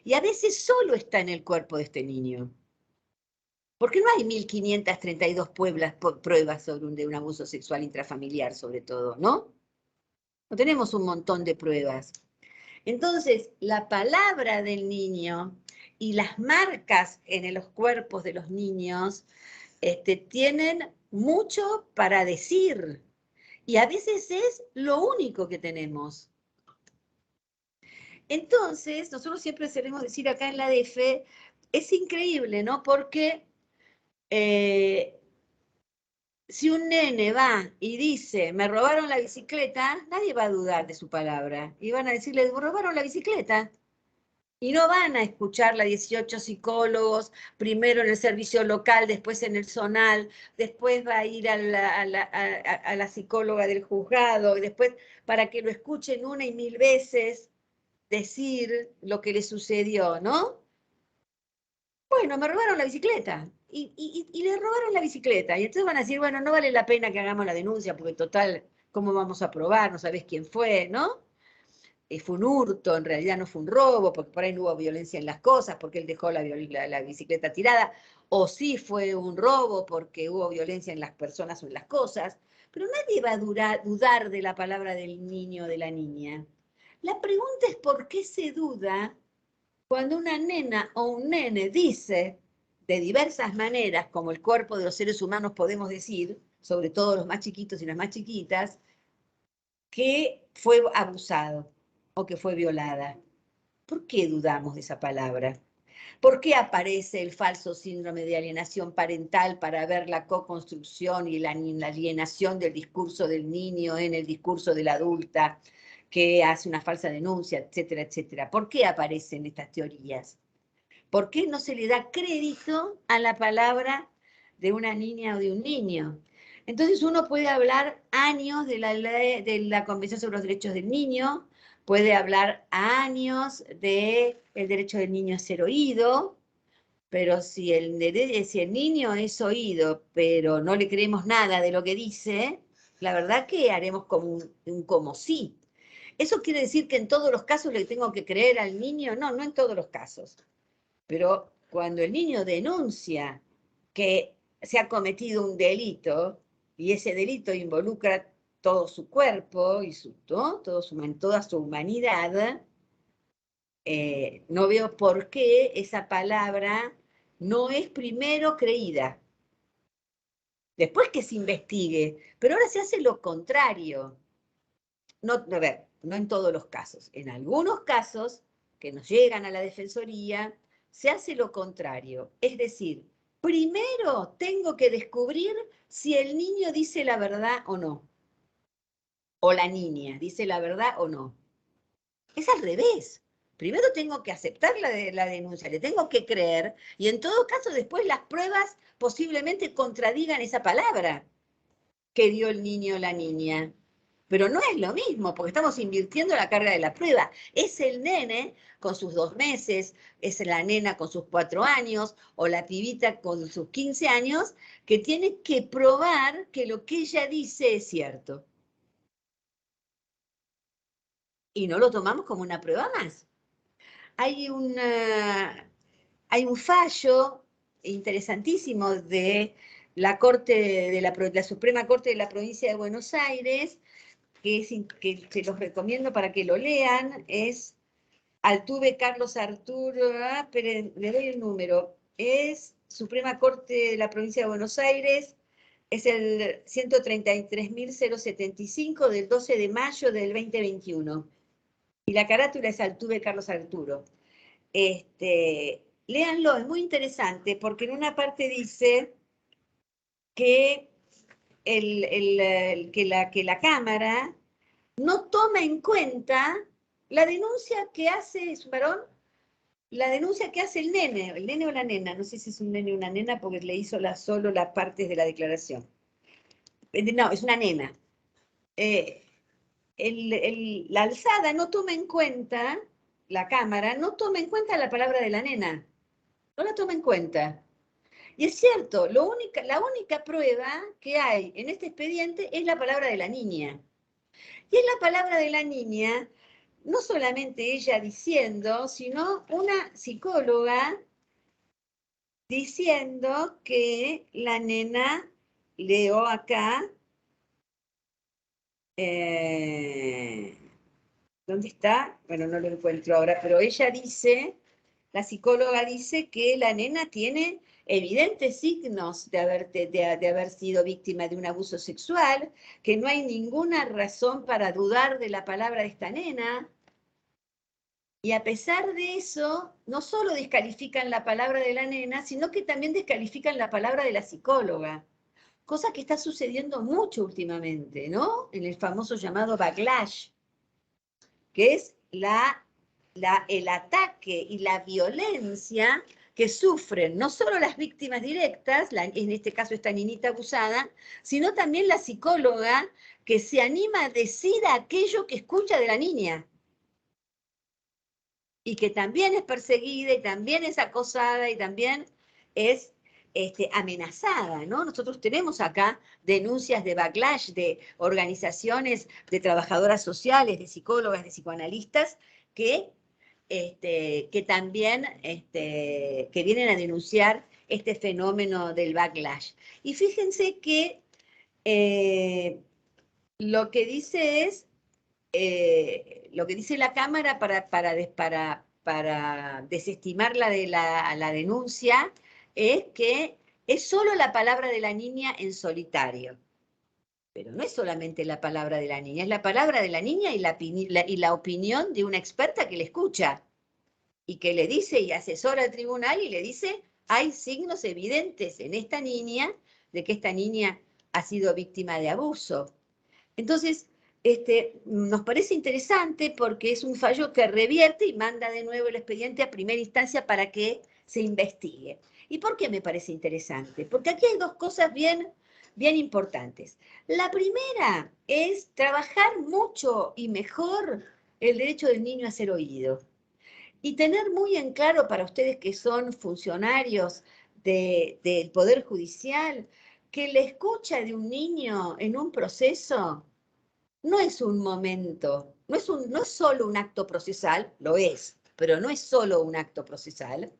Y a veces solo está en el cuerpo de este niño. Porque no hay 1532 pruebas de un abuso sexual intrafamiliar, sobre todo, ¿no? No tenemos un montón de pruebas. Entonces, la palabra del niño y las marcas en los cuerpos de los niños tienen mucho para decir. Y a veces es lo único que tenemos. Entonces, nosotros siempre solemos decir acá en la DF, es increíble, ¿no? Porque si un nene va y dice, me robaron la bicicleta, nadie va a dudar de su palabra. Y van a decirle, me robaron la bicicleta. Y no van a escuchar a 18 psicólogos, primero en el servicio local, después en el zonal, después va a ir a la psicóloga del juzgado, y después para que lo escuchen una y mil veces decir lo que le sucedió, ¿no? Bueno, me robaron la bicicleta. Y le robaron la bicicleta. Y entonces van a decir, bueno, no vale la pena que hagamos la denuncia, porque total, ¿cómo vamos a probar? No sabés quién fue, ¿no? Fue un hurto, en realidad no fue un robo, porque por ahí no hubo violencia en las cosas, porque él dejó la bicicleta tirada, o sí fue un robo porque hubo violencia en las personas o en las cosas, pero nadie va a dudar de la palabra del niño o de la niña. La pregunta es por qué se duda cuando una nena o un nene dice de diversas maneras, como el cuerpo de los seres humanos podemos decir, sobre todo los más chiquitos y las más chiquitas, que fue abusado o que fue violada. ¿Por qué dudamos de esa palabra? ¿Por qué aparece el falso síndrome de alienación parental para ver la co-construcción y la alienación del discurso del niño en el discurso de la adulta que hace una falsa denuncia, etcétera, etcétera? ¿Por qué aparecen estas teorías? ¿Por qué no se le da crédito a la palabra de una niña o de un niño? Entonces uno puede hablar años de la Convención sobre los Derechos del Niño, puede hablar años del derecho del niño a ser oído, pero si el niño es oído, pero no le creemos nada de lo que dice, la verdad que haremos como un como sí. ¿Eso quiere decir que en todos los casos le tengo que creer al niño? No, no en todos los casos. Pero cuando el niño denuncia que se ha cometido un delito y ese delito involucra todo su cuerpo y toda su humanidad, no veo por qué esa palabra no es primero creída. Después que se investigue, pero ahora se hace lo contrario. No, a ver, no en todos los casos. En algunos casos que nos llegan a la Defensoría, se hace lo contrario. Es decir, primero tengo que descubrir si el niño dice la verdad o no. O la niña dice la verdad o no. Es al revés. Primero tengo que aceptar la denuncia, le tengo que creer, y en todo caso después las pruebas posiblemente contradigan esa palabra que dio el niño o la niña. Pero no es lo mismo, porque estamos invirtiendo la carga de la prueba. Es el nene con sus 2 meses, es la nena con sus 4 años, o la pibita con sus 15 años, que tiene que probar que lo que ella dice es cierto. Y no lo tomamos como una prueba más. Hay un fallo interesantísimo de la Suprema Corte de la Provincia de Buenos Aires, que se los recomiendo para que lo lean, es Altuve Carlos Arturo, pero le doy el número, es Suprema Corte de la Provincia de Buenos Aires, es el 133.075 del 12 de mayo del 2021. Y la carátula es Altuve Carlos Arturo. Léanlo, es muy interesante, porque en una parte dice que, que la Cámara no toma en cuenta la denuncia que hace, ¿es un varón? La denuncia que hace el nene o la nena, no sé si es un nene o una nena, porque le hizo solo las partes de la declaración. No, es una nena. La alzada no toma en cuenta, la Cámara no toma en cuenta la palabra de la nena, no la toma en cuenta. Y es cierto, la única prueba que hay en este expediente es la palabra de la niña. Y es la palabra de la niña, no solamente ella diciendo, sino una psicóloga diciendo que la nena, leo acá, ¿dónde está? Bueno, no lo encuentro ahora, pero ella dice, la psicóloga dice que la nena tiene evidentes signos de haber sido víctima de un abuso sexual, que no hay ninguna razón para dudar de la palabra de esta nena. Y a pesar de eso, no solo descalifican la palabra de la nena, sino que también descalifican la palabra de la psicóloga. Cosa que está sucediendo mucho últimamente, ¿no? En el famoso llamado backlash, que es el ataque y la violencia que sufren no solo las víctimas directas, en este caso esta niñita abusada, sino también la psicóloga que se anima a decir aquello que escucha de la niña. Y que también es perseguida y también es acosada y también es amenazada, ¿no? Nosotros tenemos acá denuncias de backlash de organizaciones de trabajadoras sociales, de psicólogas, de psicoanalistas, que también que vienen a denunciar este fenómeno del backlash. Y fíjense que lo que dice es, lo que dice la Cámara para desestimar la denuncia es que es solo la palabra de la niña en solitario. Pero no es solamente la palabra de la niña, es la palabra de la niña y la opinión de una experta que le escucha y que le dice y asesora al tribunal y le dice, hay signos evidentes en esta niña de que esta niña ha sido víctima de abuso. Entonces, nos parece interesante porque es un fallo que revierte y manda de nuevo el expediente a primera instancia para que se investigue. ¿Y por qué me parece interesante? Porque aquí hay dos cosas bien importantes. La primera es trabajar mucho y mejor el derecho del niño a ser oído. Y tener muy en claro para ustedes que son funcionarios del Poder Judicial, que la escucha de un niño en un proceso no es un momento, no es solo un acto procesal, lo es, pero no es solo un acto procesal.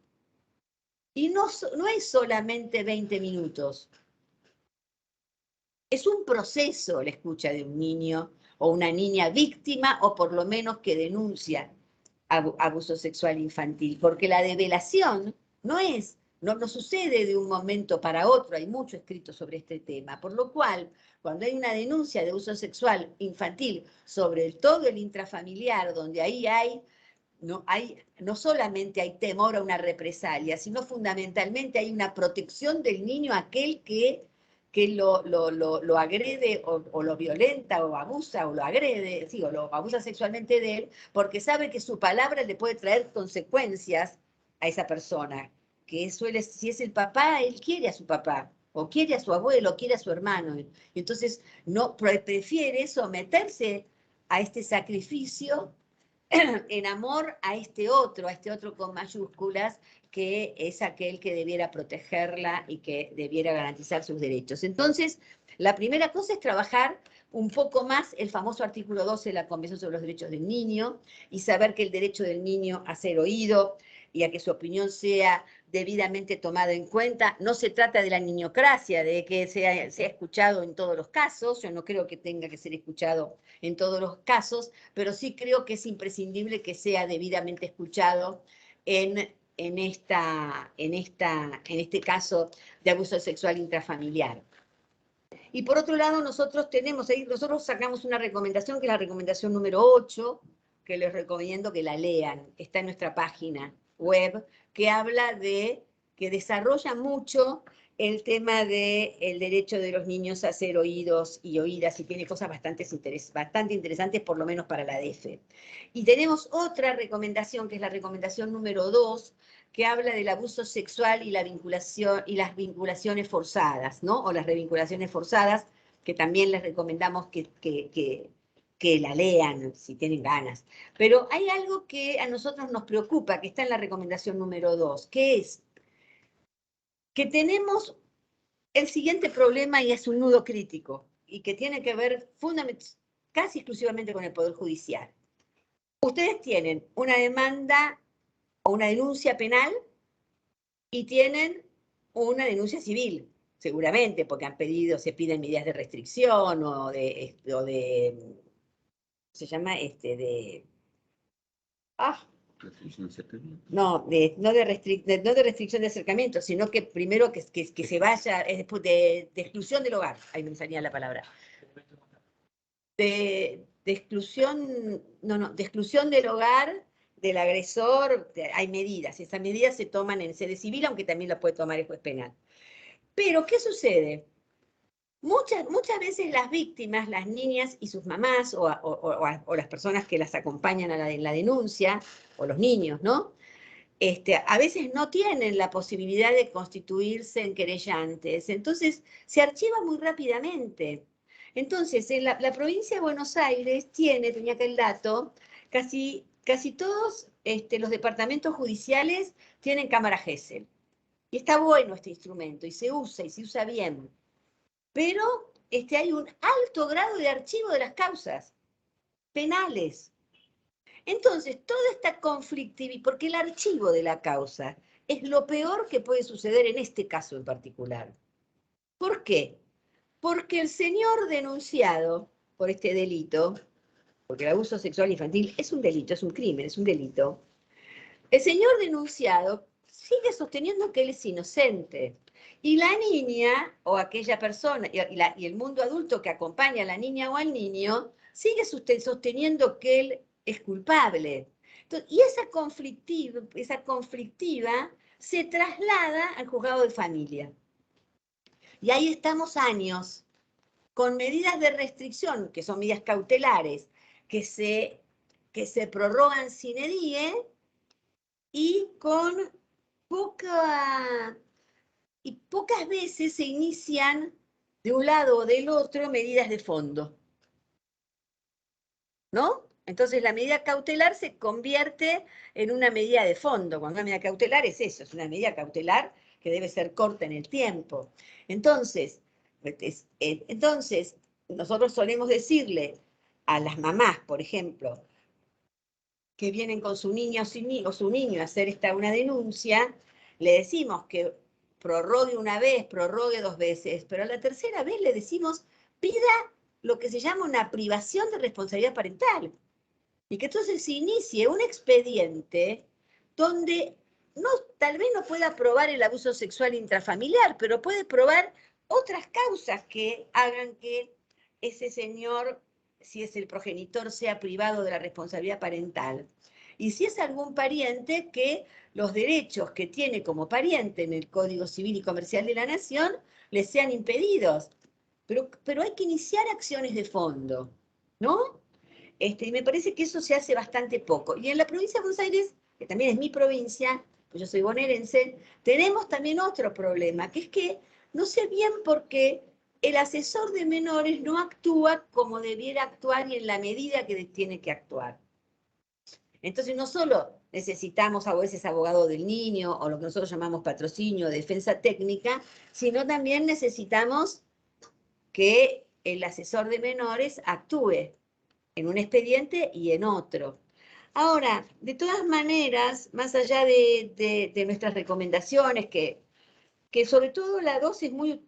Y no es solamente 20 minutos. Es un proceso la escucha de un niño o una niña víctima o por lo menos que denuncia abuso sexual infantil, porque la develación no sucede de un momento para otro, hay mucho escrito sobre este tema, por lo cual, cuando hay una denuncia de abuso sexual infantil, sobre todo el intrafamiliar, donde ahí no solamente hay temor a una represalia, sino fundamentalmente hay una protección del niño, aquel que que lo agrede o lo violenta o abusa o lo agrede, sí, o lo abusa sexualmente de él, porque sabe que su palabra le puede traer consecuencias a esa persona. Que si es el papá, él quiere a su papá, o quiere a su abuelo, o quiere a su hermano. Y entonces no prefiere someterse a este sacrificio en amor a este otro con mayúsculas, que es aquel que debiera protegerla y que debiera garantizar sus derechos. Entonces, la primera cosa es trabajar un poco más el famoso artículo 12 de la Convención sobre los Derechos del Niño, y saber que el derecho del niño a ser oído y a que su opinión sea debidamente tomada en cuenta. No se trata de la niñocracia, de que sea escuchado en todos los casos. Yo no creo que tenga que ser escuchado en todos los casos, pero sí creo que es imprescindible que sea debidamente escuchado en este caso de abuso sexual intrafamiliar. Y por otro lado, nosotros sacamos una recomendación, que es la recomendación número 8, que les recomiendo que la lean, está en nuestra página web, que habla que desarrolla mucho el tema del derecho de los niños a ser oídos y oídas, y tiene cosas bastante interesantes, por lo menos para la DF. Y tenemos otra recomendación, que es la recomendación número 2, que habla del abuso sexual y la vinculación y las vinculaciones forzadas, ¿no? O las revinculaciones forzadas, que también les recomendamos que la lean si tienen ganas. Pero hay algo que a nosotros nos preocupa, que está en la recomendación número 2, que es que tenemos el siguiente problema, y es un nudo crítico, y que tiene que ver casi exclusivamente con el Poder Judicial. Ustedes tienen una demanda o una denuncia penal y tienen una denuncia civil, seguramente, porque se piden medidas de restricción se llama no de restricción de acercamiento, sino que primero que se vaya, de exclusión del hogar, ahí me salía la palabra. De exclusión, de exclusión del hogar, del agresor. Hay medidas, esas medidas se toman en sede civil, aunque también las puede tomar el juez penal. Pero, ¿qué sucede? Muchas veces las víctimas, las niñas y sus mamás, o las personas que las acompañan en la denuncia, o los niños, ¿no? A veces no tienen la posibilidad de constituirse en querellantes, entonces se archiva muy rápidamente. Entonces, en la provincia de Buenos Aires tenía acá el dato, casi todos los departamentos judiciales tienen cámara Gesell. Y está bueno este instrumento, y se usa bien. Pero hay un alto grado de archivo de las causas penales. Entonces, toda esta conflictividad, porque el archivo de la causa es lo peor que puede suceder en este caso en particular. ¿Por qué? Porque el señor denunciado por este delito, porque el abuso sexual infantil es un delito, es un crimen, es un delito, el señor denunciado sigue sosteniendo que él es inocente. Y la niña, o aquella persona, y el mundo adulto que acompaña a la niña o al niño, sigue sosteniendo que él es culpable. Entonces, y esa conflictiva se traslada al juzgado de familia. Y ahí estamos años con medidas de restricción, que son medidas cautelares, que se prorrogan sine die, y pocas veces se inician de un lado o del otro medidas de fondo, ¿no? Entonces la medida cautelar se convierte en una medida de fondo. Cuando una medida cautelar es eso, es una medida cautelar que debe ser corta en el tiempo. Entonces, nosotros solemos decirle a las mamás, por ejemplo, que vienen con su niño o su niño a hacer una denuncia, le decimos que prorrogue una vez, prorrogue 2 veces, pero a la tercera vez le decimos, pida lo que se llama una privación de responsabilidad parental. Y que entonces se inicie un expediente donde tal vez no pueda probar el abuso sexual intrafamiliar, pero puede probar otras causas que hagan que ese señor, si es el progenitor, sea privado de la responsabilidad parental. Y si es algún pariente, que los derechos que tiene como pariente en el Código Civil y Comercial de la Nación les sean impedidos. Pero hay que iniciar acciones de fondo, ¿no? Y me parece que eso se hace bastante poco. Y en la provincia de Buenos Aires, que también es mi provincia, pues yo soy bonaerense, tenemos también otro problema, que es que no sé bien por qué el asesor de menores no actúa como debiera actuar y en la medida que tiene que actuar. Entonces no solo necesitamos a veces abogado del niño o lo que nosotros llamamos patrocinio, defensa técnica, sino también necesitamos que el asesor de menores actúe en un expediente y en otro. Ahora, de todas maneras, más allá de nuestras recomendaciones, que sobre todo la 2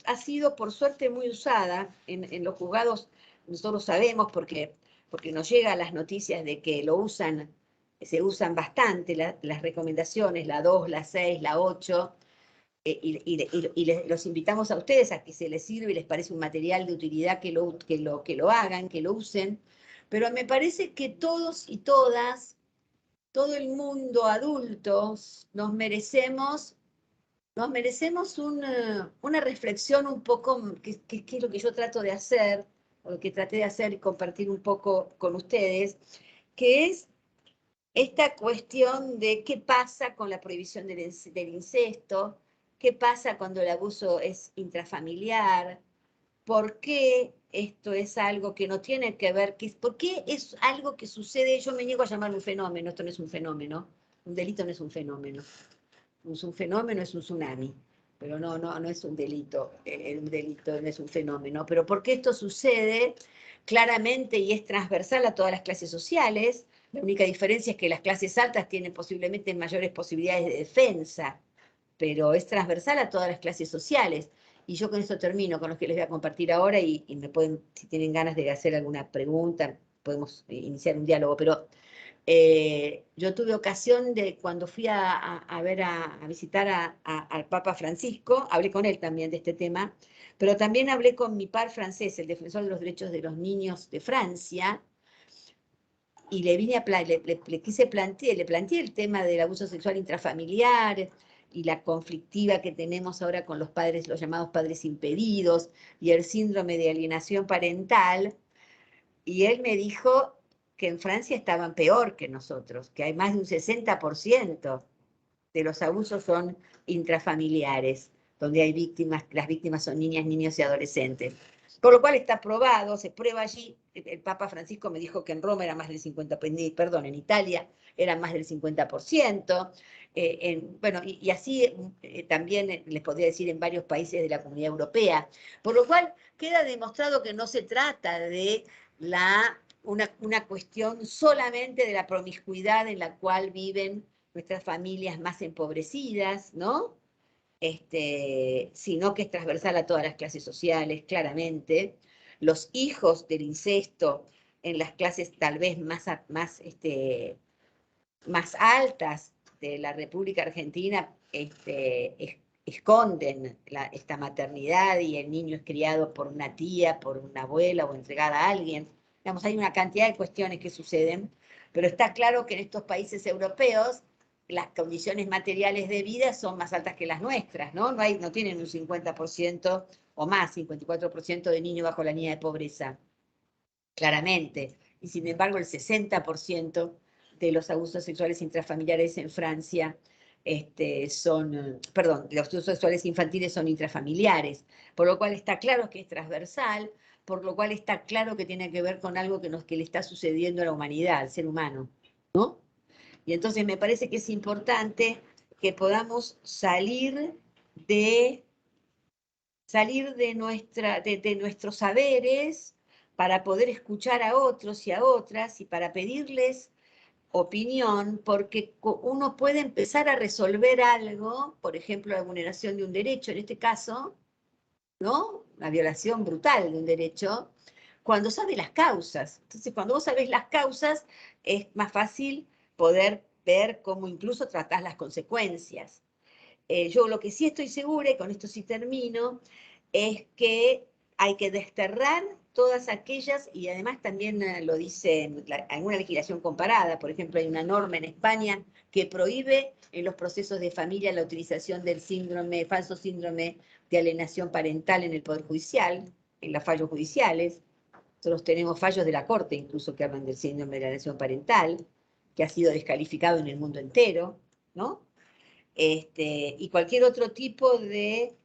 ha sido por suerte muy usada en los juzgados, nosotros sabemos porque nos llegan las noticias de que se usan bastante las recomendaciones, la 2, la 6, la 8, los invitamos a ustedes a que se les sirve y les parece un material de utilidad que lo hagan, que lo usen, pero me parece que todos y todas, todo el mundo adultos, nos merecemos una reflexión un poco, que es lo que yo trato de hacer, o lo que traté de hacer y compartir un poco con ustedes, que es esta cuestión de qué pasa con la prohibición del incesto, qué pasa cuando el abuso es intrafamiliar, por qué esto es algo que no tiene que ver, por qué es algo que sucede, yo me niego a llamarlo un fenómeno, esto no es un fenómeno, un delito no es un fenómeno, es un fenómeno, es un tsunami, pero no es un delito, un delito no es un fenómeno, pero por qué esto sucede claramente y es transversal a todas las clases sociales. La única diferencia es que las clases altas tienen posiblemente mayores posibilidades de defensa, pero es transversal a todas las clases sociales. Y yo con esto termino, con los que les voy a compartir ahora, y me pueden, si tienen ganas de hacer alguna pregunta, podemos iniciar un diálogo, pero yo tuve ocasión de, cuando fui a visitar al Papa Francisco, hablé con él también de este tema, pero también hablé con mi par francés, el defensor de los derechos de los niños de Francia, y le planteé el tema del abuso sexual intrafamiliar y la conflictiva que tenemos ahora con los padres, los llamados padres impedidos, y el síndrome de alienación parental, y él me dijo que en Francia estaban peor que nosotros, que hay más de un 60% de los abusos son intrafamiliares, donde hay víctimas, las víctimas son niñas, niños y adolescentes. Por lo cual está probado, se prueba allí. El Papa Francisco me dijo que en Roma era más del 50%, perdón, en Italia era más del 50%. Bueno, y así también les podría decir en varios países de la Comunidad Europea. Por lo cual queda demostrado que no se trata de una cuestión solamente de la promiscuidad en la cual viven nuestras familias más empobrecidas, ¿no? Sino que es transversal a todas las clases sociales, claramente. Los hijos del incesto en las clases tal vez más altas de la República Argentina esconden esta maternidad y el niño es criado por una tía, por una abuela o entregada a alguien. Digamos, hay una cantidad de cuestiones que suceden, pero está claro que en estos países europeos las condiciones materiales de vida son más altas que las nuestras, ¿no? No tienen un 50% o más, 54% de niños bajo la línea de pobreza, claramente. Y sin embargo, el 60% de los abusos sexuales intrafamiliares en Francia los abusos sexuales infantiles son intrafamiliares, por lo cual está claro que es transversal, por lo cual está claro que tiene que ver con algo que le está sucediendo a la humanidad, al ser humano, ¿no? Y entonces me parece que es importante que podamos salir de nuestros saberes para poder escuchar a otros y a otras y para pedirles opinión, porque uno puede empezar a resolver algo, por ejemplo, la vulneración de un derecho, en este caso, ¿no? Una violación brutal de un derecho, cuando sabe las causas. Entonces, cuando vos sabés las causas, es más fácil poder ver cómo incluso tratás las consecuencias. Yo lo que sí estoy segura, y con esto sí termino, es que hay que desterrar todas aquellas, y además también lo dice en alguna legislación comparada. Por ejemplo, hay una norma en España que prohíbe en los procesos de familia la utilización del falso síndrome de alienación parental en el Poder Judicial, en los fallos judiciales. Nosotros tenemos fallos de la Corte incluso que hablan del síndrome de alienación parental, que ha sido descalificado en el mundo entero, ¿no? Y cualquier otro tipo de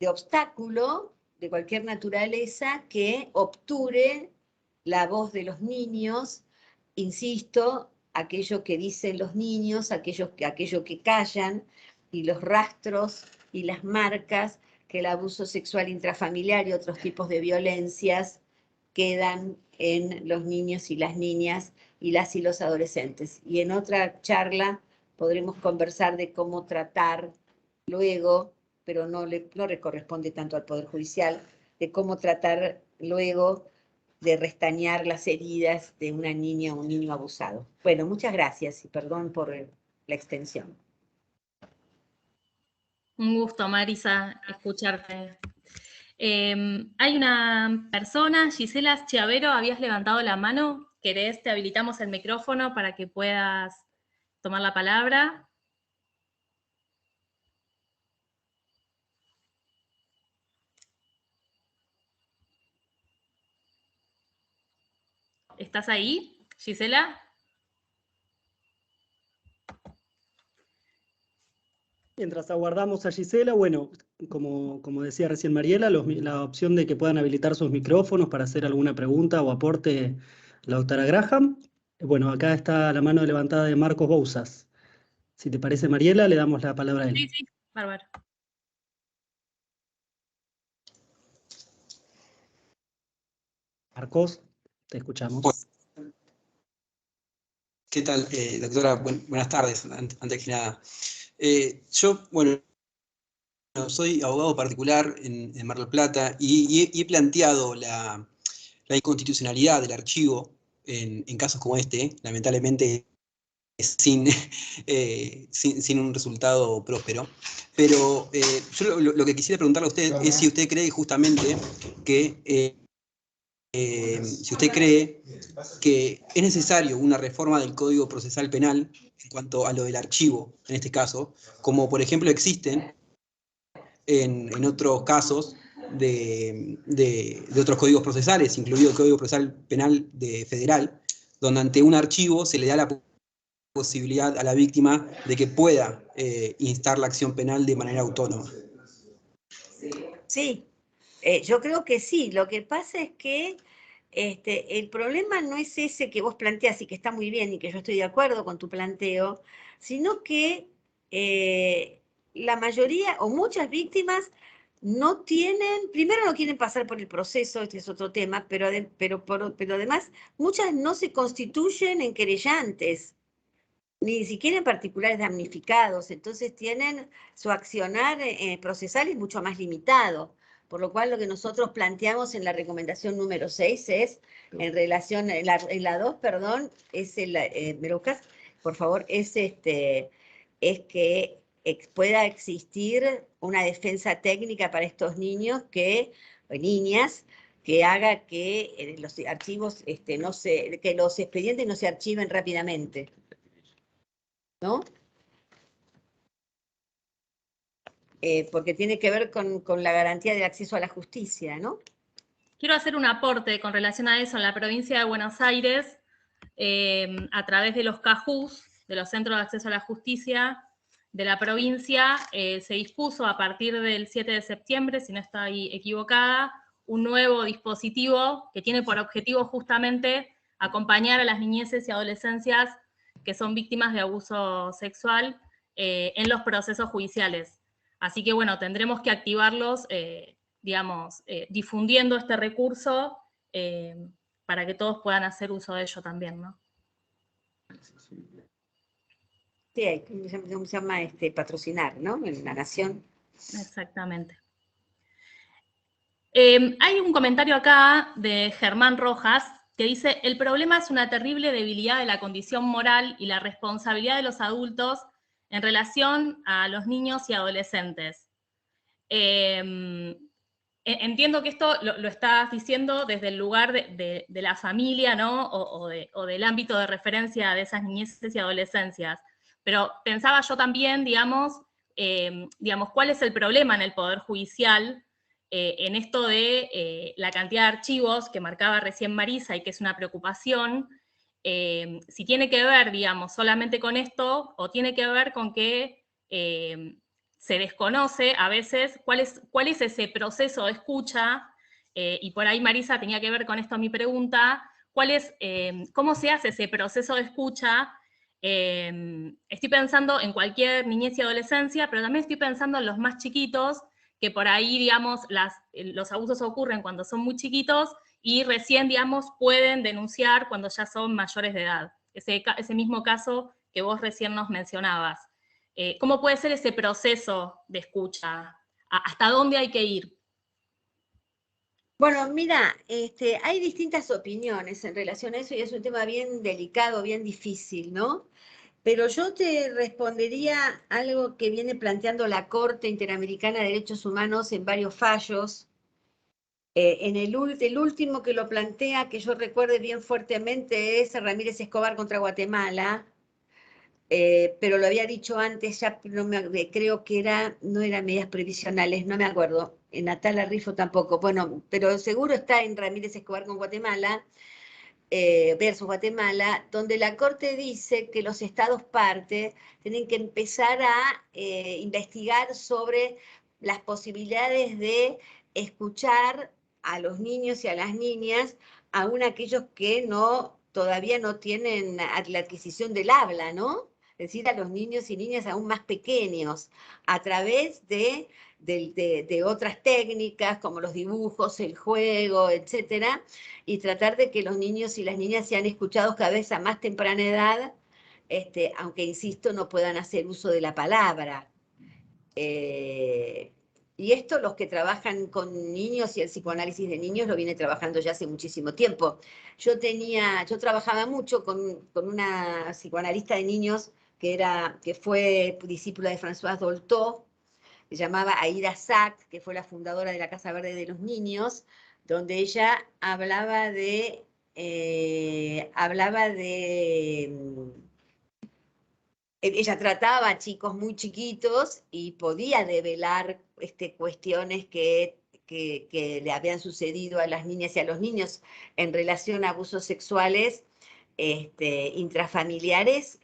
obstáculo de cualquier naturaleza que obture la voz de los niños, insisto, aquello que dicen los niños, aquello que callan, y los rastros y las marcas que el abuso sexual intrafamiliar y otros tipos de violencias quedan en los niños y las niñas y las y los adolescentes. Y en otra charla podremos conversar de cómo tratar luego, pero no le corresponde tanto al Poder Judicial, de cómo tratar luego de restañar las heridas de una niña o un niño abusado. Bueno, muchas gracias y perdón por la extensión. Un gusto, Marisa, escucharte. Hay una persona, Gisela Chiavero, habías levantado la mano. ¿Querés? Te habilitamos el micrófono para que puedas tomar la palabra. ¿Estás ahí, Gisela? Mientras aguardamos a Gisela, bueno, como decía recién Mariela, la opción de que puedan habilitar sus micrófonos para hacer alguna pregunta o aporte la doctora Graham. Bueno, acá está la mano levantada de Marcos Bouzas. Si te parece, Mariela, le damos la palabra a él. Sí, sí, bárbaro. Marcos, te escuchamos. ¿Qué tal, doctora? Buenas tardes, antes que nada. Yo, bueno, soy abogado particular en Mar del Plata y he planteado la inconstitucionalidad del archivo en casos como este, lamentablemente sin un resultado próspero. Pero yo lo que quisiera preguntarle a usted es si usted cree justamente que si usted cree que es necesario una reforma del Código Procesal Penal en cuanto a lo del archivo, en este caso, como por ejemplo existen en otros casos de otros códigos procesales, incluido el Código Procesal Penal federal, donde ante un archivo se le da la posibilidad a la víctima de que pueda instar la acción penal de manera autónoma. Sí, yo creo que sí. Lo que pasa es que el problema no es ese que vos planteás y que está muy bien y que yo estoy de acuerdo con tu planteo, sino que la mayoría o muchas víctimas no tienen, primero no quieren pasar por el proceso, este es otro tema, pero además muchas no se constituyen en querellantes, ni siquiera en particulares damnificados, entonces tienen su accionar procesal es mucho más limitado, por lo cual lo que nosotros planteamos en la recomendación número 6 es, en relación, en la 2, perdón, es ¿me lo buscas? Por favor, es que pueda existir una defensa técnica para estos niños o niñas, que haga que los archivos, que los expedientes no se archiven rápidamente, ¿no? Porque tiene que ver con la garantía del acceso a la justicia, ¿no? Quiero hacer un aporte con relación a eso. En la provincia de Buenos Aires, a través de los CAJUS, de los Centros de Acceso a la Justicia de la provincia, se dispuso a partir del 7 de septiembre, si no estoy equivocada, un nuevo dispositivo que tiene por objetivo justamente acompañar a las niñeces y adolescencias que son víctimas de abuso sexual en los procesos judiciales. Así que, bueno, tendremos que activarlos, digamos, difundiendo este recurso para que todos puedan hacer uso de ello también, ¿no? Sí, ¿cómo se llama? Patrocinar, ¿no? En la nación. Exactamente. Hay un comentario acá de Germán Rojas que dice: el problema es una terrible debilidad de la condición moral y la responsabilidad de los adultos en relación a los niños y adolescentes. entiendo que esto lo estás diciendo desde el lugar de la familia, ¿no? O del ámbito de referencia de esas niñeces y adolescencias. Pero pensaba yo también, digamos, cuál es el problema en el Poder Judicial en esto de la cantidad de archivos que marcaba recién Marisa y que es una preocupación, si tiene que ver, digamos, solamente con esto o tiene que ver con que se desconoce a veces cuál es ese proceso de escucha, y por ahí Marisa tenía que ver con esto mi pregunta, cómo se hace ese proceso de escucha. Estoy pensando en cualquier niñez y adolescencia, pero también estoy pensando en los más chiquitos, que por ahí, digamos, los abusos ocurren cuando son muy chiquitos y recién, digamos, pueden denunciar cuando ya son mayores de edad. Ese mismo caso que vos recién nos mencionabas. ¿Cómo puede ser ese proceso de escucha? ¿Hasta dónde hay que ir? Bueno, mira, hay distintas opiniones en relación a eso y es un tema bien delicado, bien difícil, ¿no? Pero yo te respondería algo que viene planteando la Corte Interamericana de Derechos Humanos en varios fallos. El último que lo plantea, que yo recuerde bien fuertemente, es Ramírez Escobar contra Guatemala, pero lo había dicho antes, ya creo que no eran medidas previsionales, no me acuerdo, en Atala Rifo tampoco, bueno, pero seguro está en Ramírez Escobar con Guatemala, versus Guatemala, donde la Corte dice que los estados parte tienen que empezar a investigar sobre las posibilidades de escuchar a los niños y a las niñas, aún aquellos que todavía no tienen la adquisición del habla, ¿no? Es decir, a los niños y niñas aún más pequeños, a través de otras técnicas como los dibujos, el juego, etcétera, y tratar de que los niños y las niñas sean escuchados cada vez a más temprana edad, aunque, insisto, no puedan hacer uso de la palabra. Y esto los que trabajan con niños y el psicoanálisis de niños lo viene trabajando ya hace muchísimo tiempo. Yo trabajaba mucho con una psicoanalista de niños que fue discípula de Françoise Dolto, se llamaba Aida Sack, que fue la fundadora de la Casa Verde de los Niños, donde ella hablaba de ella trataba a chicos muy chiquitos y podía develar cuestiones que le habían sucedido a las niñas y a los niños en relación a abusos sexuales intrafamiliares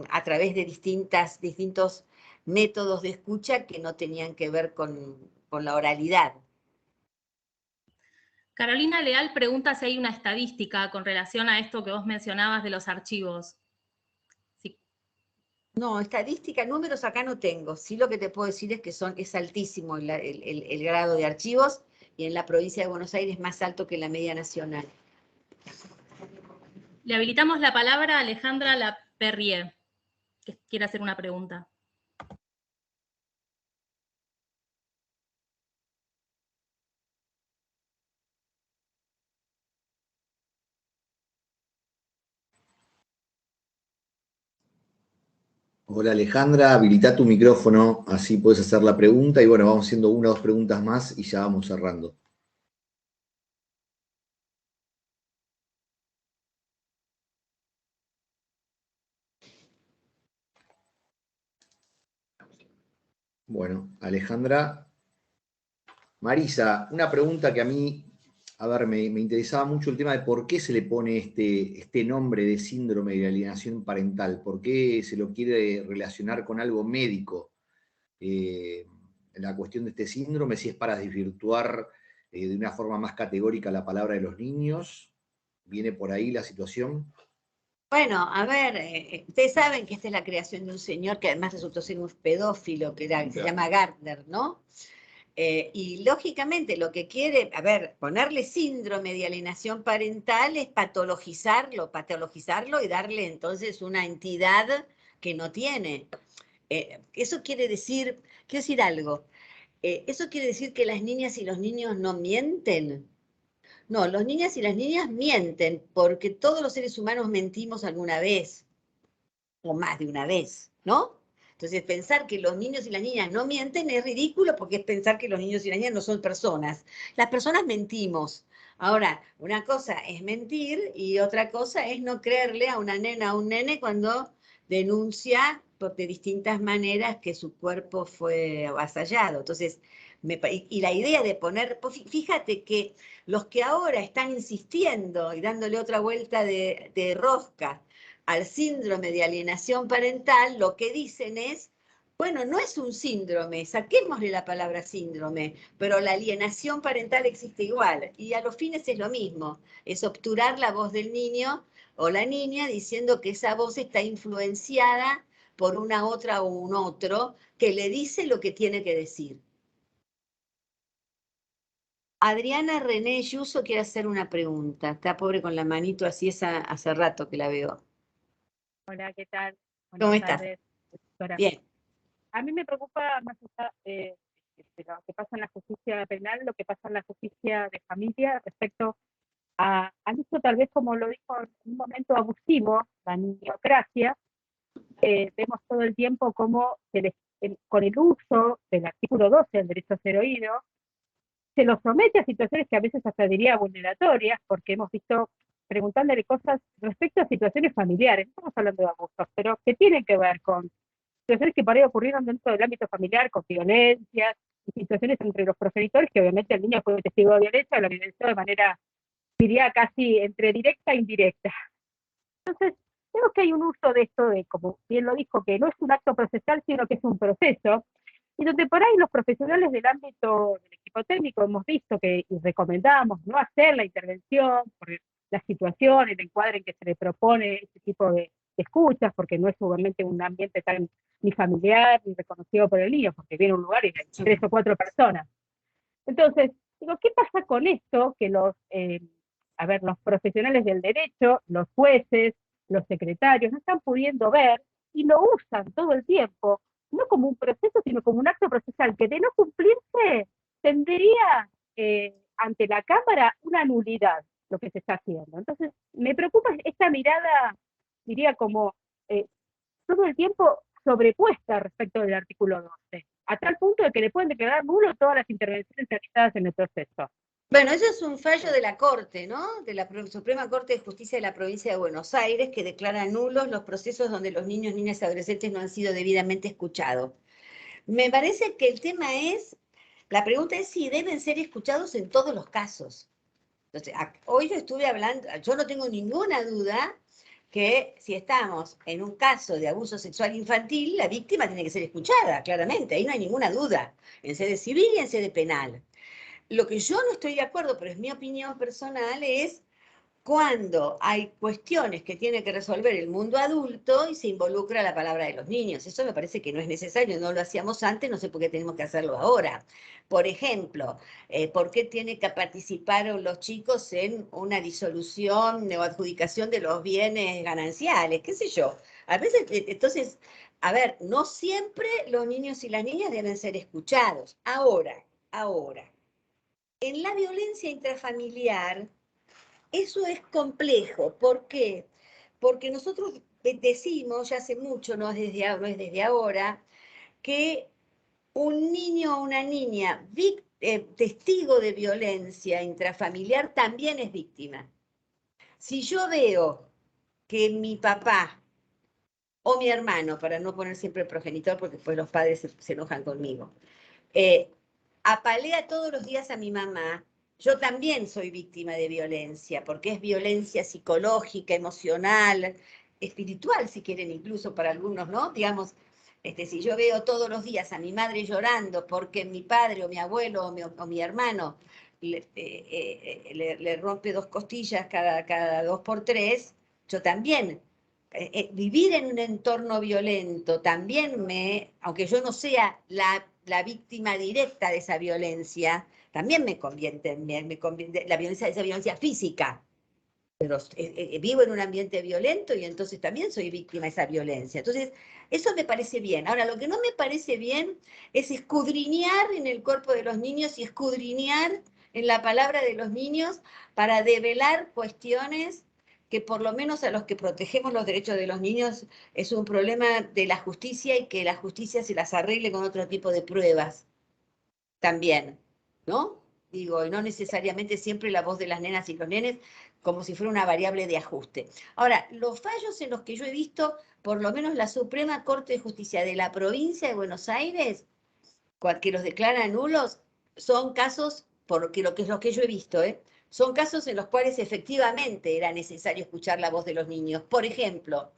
a través de distintos métodos de escucha que no tenían que ver con la oralidad. Carolina Leal pregunta si hay una estadística con relación a esto que vos mencionabas de los archivos. Sí. No, estadística, números acá no tengo. Sí, lo que te puedo decir es que es altísimo el grado de archivos, y en la provincia de Buenos Aires más alto que la media nacional. Le habilitamos la palabra a Alejandra Laperrier, que quiere hacer una pregunta. Hola Alejandra, habilita tu micrófono, así puedes hacer la pregunta y bueno, vamos haciendo una o dos preguntas más y ya vamos cerrando. Bueno, Alejandra. Marisa, una pregunta que a mí, a ver, me interesaba mucho el tema de por qué se le pone este nombre de síndrome de alienación parental, por qué se lo quiere relacionar con algo médico. La cuestión de este síndrome, si es para desvirtuar de una forma más categórica la palabra de los niños, ¿viene por ahí la situación? Bueno, a ver, ustedes saben que esta es la creación de un señor que además resultó ser un pedófilo, que se llama Gardner, ¿no? Y lógicamente lo que quiere, a ver, ponerle síndrome de alienación parental es patologizarlo y darle entonces una entidad que no tiene. Eso quiero decir algo. ¿Eso quiere decir que las niñas y los niños no mienten? No, los niños y las niñas mienten porque todos los seres humanos mentimos alguna vez, o más de una vez, ¿no? Entonces, pensar que los niños y las niñas no mienten es ridículo porque es pensar que los niños y las niñas no son personas. Las personas mentimos. Ahora, una cosa es mentir y otra cosa es no creerle a una nena o un nene cuando denuncia de distintas maneras que su cuerpo fue avasallado. Entonces, y la idea de poner, fíjate que los que ahora están insistiendo y dándole otra vuelta de rosca al síndrome de alienación parental, lo que dicen es, bueno, no es un síndrome, saquémosle la palabra síndrome, pero la alienación parental existe igual, y a los fines es lo mismo, es obturar la voz del niño o la niña diciendo que esa voz está influenciada por una otra o un otro que le dice lo que tiene que decir. Adriana René Yuso quiere hacer una pregunta. Está pobre con la manito así, hace rato que la veo. Hola, ¿qué tal? ¿Cómo Buenas estás? tardes, doctora. Bien. A mí me preocupa más allá de lo que pasa en la justicia penal, lo que pasa en la justicia de familia respecto al uso, tal vez como lo dijo en un momento, abusivo, la niñocracia. Vemos todo el tiempo cómo con el uso del artículo 12 del derecho a ser oído, se los somete a situaciones que a veces hasta diría vulneratorias, porque hemos visto preguntándole cosas respecto a situaciones familiares, no estamos hablando de abusos, pero que tienen que ver con situaciones que por ahí ocurrieron dentro del ámbito familiar, con violencias y situaciones entre los progenitores, que obviamente el niño fue testigo de violencia, la violenció de manera, diría, casi entre directa e indirecta. Entonces, creo que hay un uso de esto, de, como bien lo dijo, que no es un acto procesal, sino que es un proceso, y donde por ahí los profesionales del ámbito del equipo técnico hemos visto que y recomendamos no hacer la intervención por la situación, el encuadre en que se le propone este tipo de escuchas, porque no es obviamente un ambiente tan ni familiar ni reconocido por el niño, porque viene a un lugar y hay 3 o 4 personas. Entonces, digo, ¿qué pasa con esto? Que los profesionales del derecho, los jueces, los secretarios, no están pudiendo ver y lo usan todo el tiempo, no como un proceso, sino como un acto procesal que de no cumplirse tendría ante la Cámara una nulidad lo que se está haciendo. Entonces, me preocupa esta mirada, diría como todo el tiempo sobrepuesta respecto del artículo 12, a tal punto de que le pueden declarar nulo todas las intervenciones realizadas en el proceso. Bueno, eso es un fallo de la Corte, ¿no? De la Suprema Corte de Justicia de la Provincia de Buenos Aires, que declara nulos los procesos donde los niños, niñas y adolescentes no han sido debidamente escuchados. Me parece que el tema es, la pregunta es si deben ser escuchados en todos los casos. Entonces, hoy yo estuve hablando, yo no tengo ninguna duda que si estamos en un caso de abuso sexual infantil, la víctima tiene que ser escuchada, claramente, ahí no hay ninguna duda, en sede civil y en sede penal. Lo que yo no estoy de acuerdo, pero es mi opinión personal, es cuando hay cuestiones que tiene que resolver el mundo adulto y se involucra la palabra de los niños. Eso me parece que no es necesario, no lo hacíamos antes, no sé por qué tenemos que hacerlo ahora. Por ejemplo, ¿por qué tienen que participar los chicos en una disolución o adjudicación de los bienes gananciales? ¿Qué sé yo? A veces, entonces, a ver, no siempre los niños y las niñas deben ser escuchados. Ahora, en la violencia intrafamiliar, eso es complejo. ¿Por qué? Porque nosotros decimos, ya hace mucho, no es desde ahora, que un niño o una niña testigo de violencia intrafamiliar también es víctima. Si yo veo que mi papá o mi hermano, para no poner siempre el progenitor, porque después los padres se enojan conmigo, apalea todos los días a mi mamá, yo también soy víctima de violencia, porque es violencia psicológica, emocional, espiritual, si quieren, incluso para algunos, ¿no? Digamos, si yo veo todos los días a mi madre llorando porque mi padre o mi abuelo o mi hermano le rompe 2 costillas cada 2 por 3, yo también. Vivir en un entorno violento también aunque yo no sea la víctima directa de esa violencia, también me convierte la violencia, esa violencia física. Pero vivo en un ambiente violento y entonces también soy víctima de esa violencia. Entonces, eso me parece bien. Ahora, lo que no me parece bien es escudriñar en el cuerpo de los niños y escudriñar en la palabra de los niños para develar cuestiones que por lo menos a los que protegemos los derechos de los niños es un problema de la justicia y que la justicia se las arregle con otro tipo de pruebas también, ¿no? Digo, y no necesariamente siempre la voz de las nenas y los nenes como si fuera una variable de ajuste. Ahora, los fallos en los que yo he visto, por lo menos la Suprema Corte de Justicia de la provincia de Buenos Aires, que los declara nulos, son casos, porque lo que es lo que yo he visto, son casos en los cuales efectivamente era necesario escuchar la voz de los niños. Por ejemplo,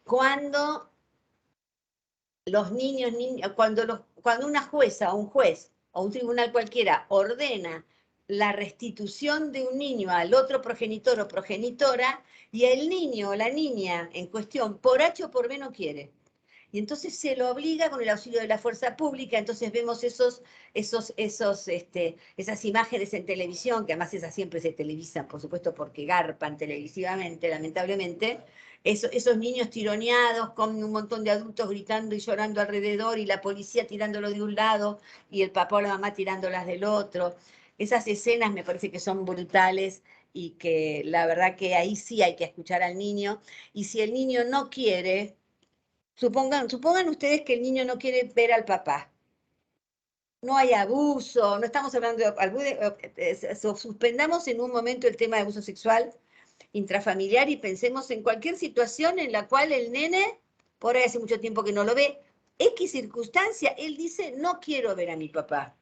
cuando los niños, cuando una jueza o un juez o un tribunal cualquiera ordena la restitución de un niño al otro progenitor o progenitora y el niño o la niña en cuestión por H o por B no quiere. Y entonces se lo obliga con el auxilio de la fuerza pública, entonces vemos esas imágenes en televisión, que además esas siempre se televisan, por supuesto, porque garpan televisivamente, lamentablemente, esos niños tironeados con un montón de adultos gritando y llorando alrededor y la policía tirándolo de un lado y el papá o la mamá tirándolas del otro. Esas escenas me parece que son brutales y que la verdad que ahí sí hay que escuchar al niño. Y si el niño no quiere, supongan ustedes que el niño no quiere ver al papá. No hay abuso, no estamos hablando de abuso, suspendamos en un momento el tema de abuso sexual intrafamiliar y pensemos en cualquier situación en la cual el nene, por ahí hace mucho tiempo que no lo ve, X circunstancia, él dice, no quiero ver a mi papá.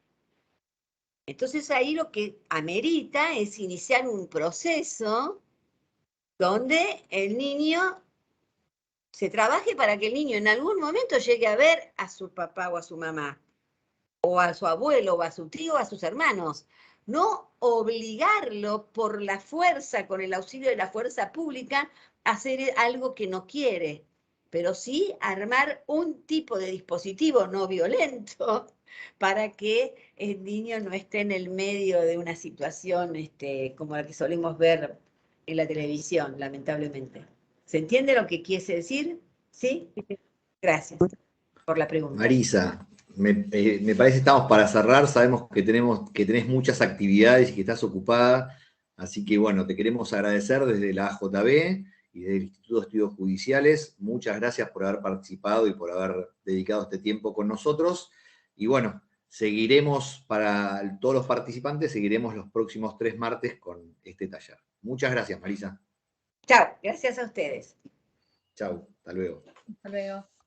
Entonces ahí lo que amerita es iniciar un proceso donde el niño se trabaje para que el niño en algún momento llegue a ver a su papá o a su mamá, o a su abuelo, o a su tío, o a sus hermanos. No obligarlo por la fuerza, con el auxilio de la fuerza pública, a hacer algo que no quiere, pero sí armar un tipo de dispositivo no violento para que el niño no esté en el medio de una situación como la que solemos ver en la televisión, lamentablemente. ¿Se entiende lo que quise decir? ¿Sí? Gracias por la pregunta. Marisa, me parece que estamos para cerrar, sabemos que tenés muchas actividades y que estás ocupada, así que bueno, te queremos agradecer desde la AJB y desde el Instituto de Estudios Judiciales. Muchas gracias por haber participado y por haber dedicado este tiempo con nosotros. Y bueno, seguiremos, para todos los participantes, seguiremos los próximos 3 martes con este taller. Muchas gracias, Marisa. Chao, gracias a ustedes. Chau, hasta luego. Hasta luego.